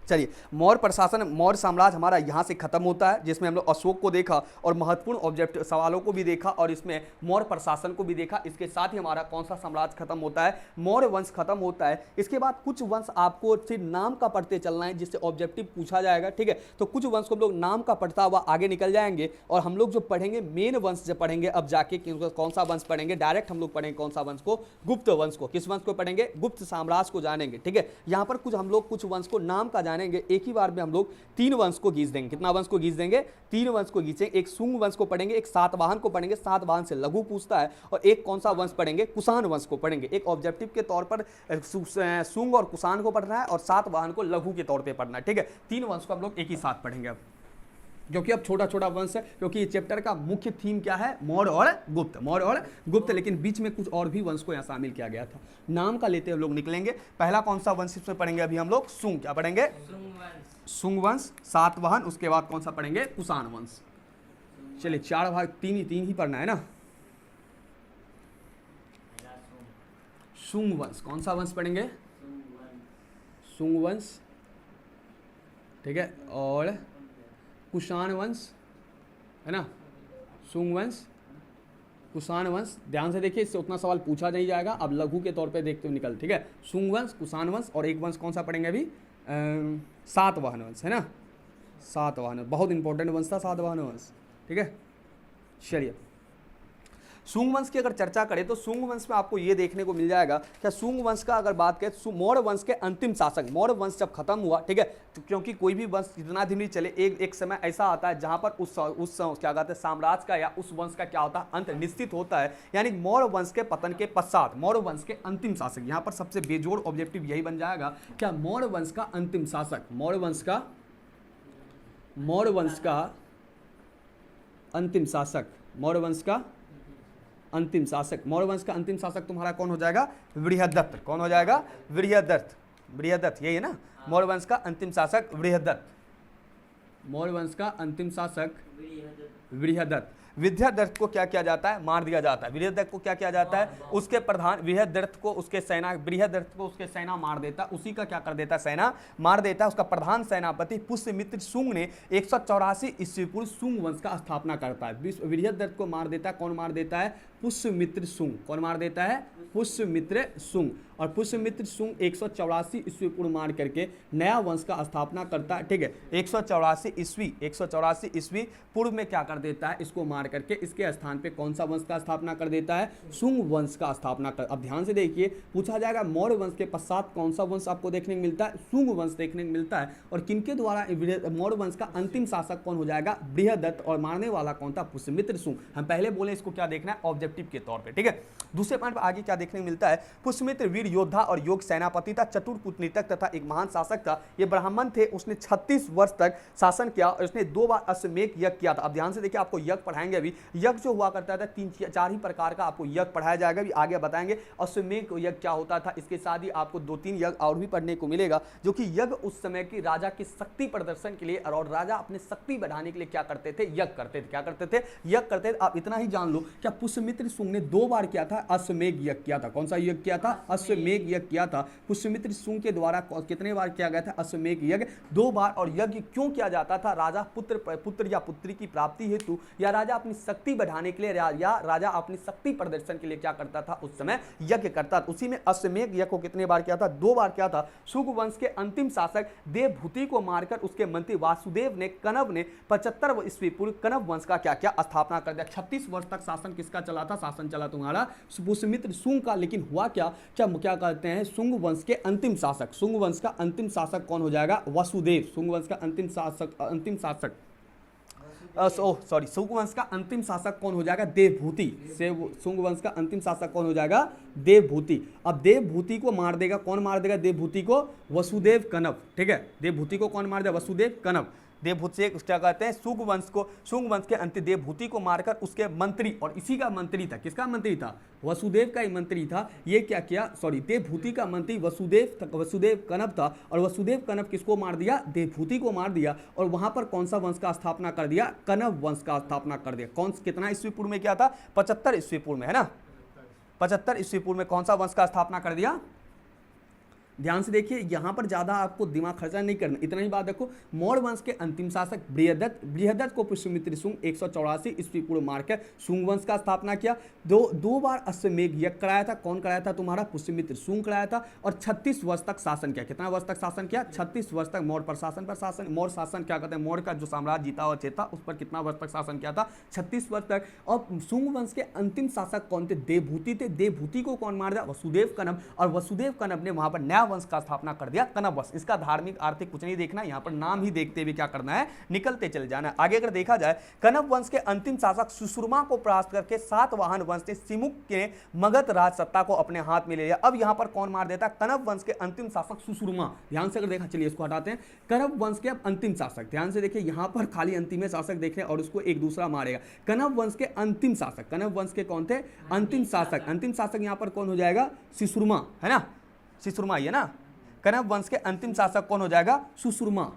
चलिए मौर्य प्रशासन, मौर्य साम्राज्य हमारा यहाँ से खत्म होता है, जिसमें हम लोग अशोक को देखा और महत्वपूर्ण ऑब्जेक्ट सवालों को भी देखा और इसमें मौर्य प्रशासन को भी देखा। इसके साथ ही हमारा कौन सा साम्राज्य खत्म होता है, मौर्य वंश खत्म होता है। इसके बाद कुछ वंश आपको सिर्फ नाम का पढ़ते चलना है जिससे ऑब्जेक्टिव पूछा जाएगा। ठीक है, तो कुछ वंश को हम लोग नाम का पढ़ता हुआ आगे निकल जाएंगे और हम लोग जो पढ़ेंगे मेन वंश जो पढ़ेंगे अब जाके कौन सा वंश पढ़ेंगे, डायरेक्ट हम लोग पढ़ेंगे कौन सा वंश को, गुप्त वंश को। किस वंश को पढ़ेंगे, गुप्त साम्राज्य को जानेंगे। ठीक है, यहाँ पर कुछ हम लोग कुछ वंश को नाम का जानेंगे, एक ही बार में हम लोग 3 वंश को गीस देंगे। कितना वंश को गीस देंगे, 3 वंश को गीसेंगे। एक सुंग वंश को पढ़ेंगे, एक सातवाहन को पढ़ेंगे, सातवाहन से लघु पूछता है, और एक कौन सा वंश पढ़ेंगे, कुषाण वंश को पढ़ेंगे। एक ऑब्जेक्टिव के तौर पर सुंग और कुषाण को पढ़ना है और सातवाहन को लघु के तौर पर पढ़ना है। ठीक है, 3 वंश को हम लोग एक ही साथ पढ़ेंगे अब, क्योंकि अब छोटा छोटा वंश है, क्योंकि चैप्टर का मुख्य थीम क्या है, मौर्य और गुप्त, मौर्य और गुप्त, लेकिन बीच में कुछ और भी वंश को यहाँ शामिल किया गया था। नाम का लेते हम लोग निकलेंगे। पहला कौन सा वंश इसमें पढ़ेंगे अभी हम लोग, सुंग। क्या पढ़ेंगे, सुंग वंश, सातवाहन, उसके बाद कौन सा पढ़ेंगे, कुषाण वंश। चलिए 4 भाग 3 ही पढ़ना है ना। सुंग वंश, कौन सा वंश पढ़ेंगे, सुंग वंश। ठीक है, और कुषाण वंश है ना, सुंग वंश, कुषाण वंश। ध्यान से देखिए, इससे उतना सवाल पूछा नहीं जाएगा, अब लघु के तौर पे देखते हुए निकल। ठीक है, सुंग वंश, कुषाण वंश, और एक वंश कौन सा पढ़ेंगे अभी, सातवाहन वंश है ना। सातवाहन बहुत इंपॉर्टेंट वंश था सातवाहन वंश। ठीक है, चलिए सुंग वंश की अगर चर्चा करें तो सुंग वंश में आपको ये देखने को मिल जाएगा क्या, सुंग वंश का अगर बात करें, मौर्य वंश के अंतिम शासक, मौर्य वंश जब खत्म हुआ, ठीक है, तो क्योंकि कोई भी वंश जितना दिन भी चले एक समय ऐसा आता है जहां पर उस क्या कहते हैं साम्राज्य का या उस वंश का क्या होता है, अंत निश्चित होता है। यानी मौर्य वंश के पतन के पश्चात मौर्य वंश के अंतिम शासक, यहाँ पर सबसे बेजोड़ ऑब्जेक्टिव यही बन जाएगा क्या, मौर्य वंश का अंतिम शासक, मौर्य वंश का अंतिम शासक मौर्य वंश का अंतिम शासक, मौर्य वंश का अंतिम शासक तुम्हारा कौन हो जाएगा? बृहदत्त। कौन हो जाएगा? बृहदत्त। बृहदत्त यही है ना, मौर्य वंश का अंतिम शासक बृहदत्त। मौर्य वंश का अंतिम शासक बृहदत्त। बृहदत्त को क्या किया जाता है? मार दिया जाता है। बृहदत्त को क्या किया जाता है? उसके प्रधान बृहदत्त को उसके सेना मार देता, उसी का क्या कर देता? सेना मार देता है। उसका प्रधान सेनापति पुष्यमित्र शुंग ने 184 ईस्वी पूर्व शुंग वंश का स्थापना करता है। बृहदत्त को मार देता है। कौन मार देता है? पुष्यमित्र शुंग। कौन मार देता है? पुष्यमित्र शुंग। और पुष्यमित्र शुंग 184 ईस्वी पूर्व मार करके नया वंश का स्थापना करता है। ठीक है, 184 ईस्वी पूर्व में क्या कर देता है? इसको मार करके इसके स्थान पे कौन सा वंश का स्थापना कर देता है? शुंग वंश का स्थापना कर। अब ध्यान से देखिए, पूछा जाएगा मौर्य वंश के पश्चात कौन सा वंश आपको देखने को मिलता है? शुंग वंश देखने को मिलता है। और किनके द्वारा मौर्य वंश का अंतिम शासक कौन हो जाएगा? बृहदत्त। और मारने वाला कौन था? पुष्यमित्र शुंग। हम पहले बोले इसको क्या देखना है? ऑब्जेक्टिव के तौर पर। ठीक है, दूसरे पॉइंट पर आगे क्या देखने को मिलता है? पुष्यमित्र वीर योद्धा और योग सेनापति था, चतुर कूटनीतिक तथा एक महान शासक था। ये ब्राह्मण थे। उसने 36 वर्ष तक शासन किया और उसने 2 बार अश्वमेध यज्ञ किया था। अब ध्यान से देखिए, आपको यज्ञ पढ़ाएंगे अभी। यज्ञ जो हुआ करता था 3-4 ही प्रकार का आपको यज्ञ पढ़ाया जाएगा, अभी आगे बताएंगे। अश्वमेध यज्ञ क्या होता था, इसके साथ ही आपको 2-3 यज्ञ और भी पढ़ने को मिलेगा, जो कि यज्ञ उस समय की राजा की शक्ति प्रदर्शन के लिए और राजा अपने शक्ति बढ़ाने के लिए क्या करते थे? यज्ञ करते थे। क्या करते थे? यज्ञ करते थे। आप इतना ही जान लो, क्या पुष्यमित्र शुंग ने 2 बार किया था? अश्वमेध यज्ञ किया था। कौन सा यज्ञ किया था? अश्वमेध यज्ञ किया था। पुष्यमित्र शुंग के द्वारा कितने बार किया गया था? अश्वमेध यज्ञ 2 बार। और यज्ञ क्यों किया जाता था? राजा पुत्र या पुत्री की प्राप्ति हेतु, या राजा अपनी शक्ति बढ़ाने के लिए, या राजा अपनी शक्ति प्रदर्शन के लिए क्या करता था? उस समय यज्ञ करता था। उसी में अश्वमेध यज्ञ को कितने बार किया था? 2 बार किया था। शुंग वंश के अंतिम शासक देवभूति को मारकर उसके मंत्री वासुदेव ने कनव ने 75 ईस्वी पूर्व कनव वंश का क्या किया? स्थापना कर दिया। 36 वर्ष तक शासन किसका चला था? शासन चला तुम्हारा पुष्यमित्र शुंग का। लेकिन हुआ क्या कहते हैं? शुंग वंश के अंतिम शासक, शुंग वंश का अंतिम शासक कौन हो जाएगा? वसुदेव। शुंग वंश का अंतिम शासक शुंग वंश का अंतिम शासक कौन हो जाएगा? देवभूति। शुंग वंश का अंतिम शासक कौन हो जाएगा? देवभूति। अब देवभूति को मार देगा। कौन मार देगा देवभूति को? वसुदेव कनव। ठीक है, देवभूति को कौन मार देगा? वसुदेव कनव। देवभूति से क्या कहते हैं? शुंग वंश के अंतिम देवभूति को मारकर उसके मंत्री, और इसी का मंत्री था। किसका मंत्री था? वसुदेव का ही मंत्री था। ये क्या किया? देवभूति का मंत्री वसुदेव कनव था। और वसुदेव कनव किसको मार दिया? देवभूति को मार दिया। और वहां पर कौन सा वंश का स्थापना कर दिया? कनव वंश का स्थापना कर दिया। कितना ईस्वी पूर्व में किया था? 75 ईस्वी पूर्व में, है ना? 75 ईस्वी पूर्व में कौन सा वंश का स्थापना कर दिया? ध्यान से देखिए, यहां पर ज्यादा आपको दिमाग खर्चा नहीं करना, इतना ही बात देखो। मौर्य वंश के अंतिम शासक बृहदत्त को पुष्यमित्र शुंग 184 ईस्वी पूर्व मारकर शुंग वंश का स्थापना किया। दो बार अश्वमेध यज्ञ कराया था। कौन कराया था? तुम्हारा पुष्यमित्र शुंग कराया था। और 36 वर्ष तक शासन किया। कितना वर्ष तक शासन किया? 36 वर्ष तक मौर्य प्रशासन पर शासन। मौर्य शासन क्या कहते हैं? मौर्य का जो साम्राज्य जीता हुआ था उस पर कितना वर्ष तक शासन किया था? 36 वर्ष तक। और शुंग वंश के अंतिम शासक कौन थे? देवभूति थे। देवभूति को कौन मार दिया? वसुदेव कनव। और वसुदेव कनव ने वहां पर नया वंश का स्थापना कर दिया, कनव वंश। इसका धार्मिक आर्थिक कुछ नहीं देखना, यहां पर नाम ही देखते हुए क्या करना है? निकलते चले जाना है। आगे अगर देखा जाए, कनव वंश के अंतिम शासक सुश्रुमा को परास्त करके सातवाहन वंश ने सिमुक के मगध राज सत्ता को अपने हाथ में ले लिया। अब यहां पर कौन मार देता? कनव वंश के अंतिम शासक सुश्रुमा। ध्यान से अगर देखा, चलिए इसको हटाते हैं। कनव वंश के अंतिम शासक, ध्यान से देखिए, यहां पर खाली अंतिम शासक देख रहे हैं और उसको एक दूसरा मारेगा। कनव वंश के अंतिम शासक, कनव वंश के कौन थे? अंतिम शासक। अंतिम शासक यहां पर कौन हो जाएगा? सुश्रुमा, है ना? सुश्रुमा ही है ना? कनव वंश के अंतिम शासक कौन हो जाएगा? सुश्रुमा।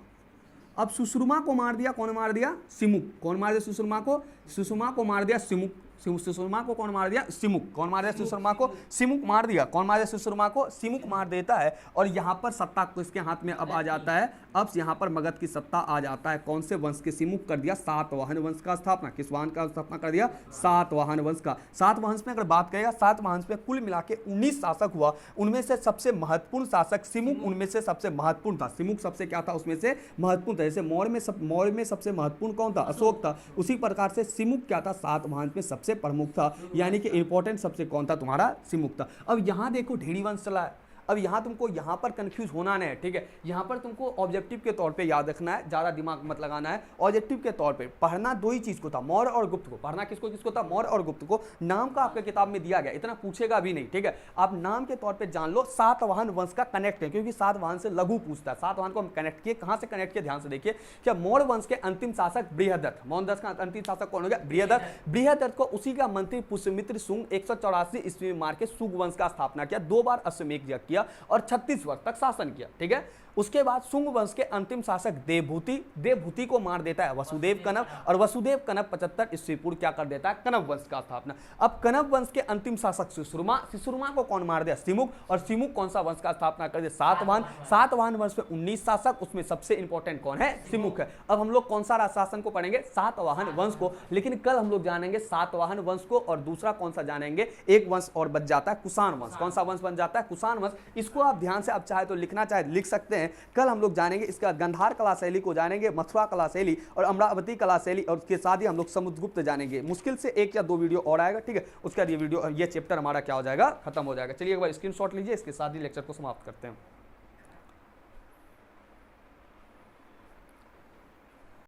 अब सुश्रुमा को मार दिया, कौन मार दिया? सिमुक। कौन मार दिया सुश्रुमा को? सुश्रुमा को मार दिया सिमुक। सुश्रुमा को कौन मार दिया? सिमुक। कौन मार दिया सुश्रुमा को? सिमुक मार दिया। कौन मार दिया सुश्रुमा को? सिमुक मार देता है। और यहाँ पर सत्ता किसके हाथ में अब आ जाता है? अब यहाँ पर मगध की सत्ता आ जाता है। कौन से वंश के? सिमुक कर दिया सातवाहन वंश का स्थापना। किस वंश का स्थापना कर दिया? सातवाहन वंश का। सातवाहन में अगर बात करेगा, सातवाहन में कुल मिला के 19 शासक हुआ। उनमें से सबसे महत्वपूर्ण शासक सिमुक उनमें से सबसे महत्वपूर्ण था। सिमुक सबसे क्या था? उसमें से महत्वपूर्ण था। जैसे मौर्य में सबसे महत्वपूर्ण कौन था? अशोक था। उसी प्रकार से सिमुक क्या था? सातवाहन में सबसे प्रमुख था, यानी कि इंपॉर्टेंट सबसे कौन था? तुम्हारा सिमुक था। अब यहां देखो, ढेड़ी वंश चला है। अब यहाँ तुमको यहाँ पर कंफ्यूज होना नहीं है, ठीक है। यहाँ पर तुमको ऑब्जेक्टिव के तौर पे याद रखना है, ज़्यादा दिमाग मत लगाना है। ऑब्जेक्टिव के तौर पे पढ़ना दो ही चीज़ को था, मौर्य और गुप्त को। पढ़ना किसको किसको था? मौर्य और गुप्त को। नाम का आपके किताब में दिया गया, इतना पूछेगा भी नहीं, ठीक है। आप नाम के तौर पे जान लो। सातवाहन वंश का कनेक्ट है, क्योंकि सातवाहन से लघु पूछता है। सातवाहन को हम कनेक्ट किए, कहां से कनेक्ट किए ध्यान से देखिए। क्या मौर्य वंश के अंतिम शासक बृहदत्त, मौर्य वंश का अंतिम शासक कौन हो गया? बृहदत्त। बृहदत्त को उसी का मंत्री पुष्यमित्र शुंग 184 ईस्वी में मार के शुंग वंश का स्थापना किया, 2 बार अश्वमेध यज्ञ किया और 36 वर्ष तक शासन किया, ठीक है। उसके बाद शुंग वंश के अंतिम शासक देवभूति को मार देता है वसुदेव कनब, और वसुदेव कनब 75 ईस्वी पूर्व क्या कर देता है? कनब वंश का स्थापना। अब कनब वंश के अंतिम शासक शिशुरमा को कौन मार दिया? सिमुक। और सिमुक कौन सा वंश का स्थापना कर दिया? सातवाहन। सातवाहन वंश में 19 शासक, उसमें सबसे इंपॉर्टेंट कौन है? सिमुक है। अब हम लोग कौन सा शासन को पढ़ेंगे? सातवाहन वंश को। लेकिन कल हम लोग जानेंगे सातवाहन वंश को, और दूसरा कौन सा जानेंगे? एक वंश और बच जाता है, कुषाण वंश। कौन सा वंश बन जाता है? कुषाण वंश। इसको आप ध्यान से, आप चाहे तो लिखना चाहे लिख सकते हैं। कल हम लोग जानेंगे इसका गंधार कला शैली को जानेंगे, मथुरा कला शैली और अमरावती कला शैली, और उसके साथ ही हम लोग समुद्रगुप्त जानेंगे। मुश्किल से 1 या 2 वीडियो और आएगा, ठीक है। उसका ये चैप्टर हमारा क्या हो जाएगा? खत्म हो जाएगा। चलिए एक बार स्क्रीनशॉट लीजिए, इसके साथ ही लेक्चर को समाप्त करते हैं।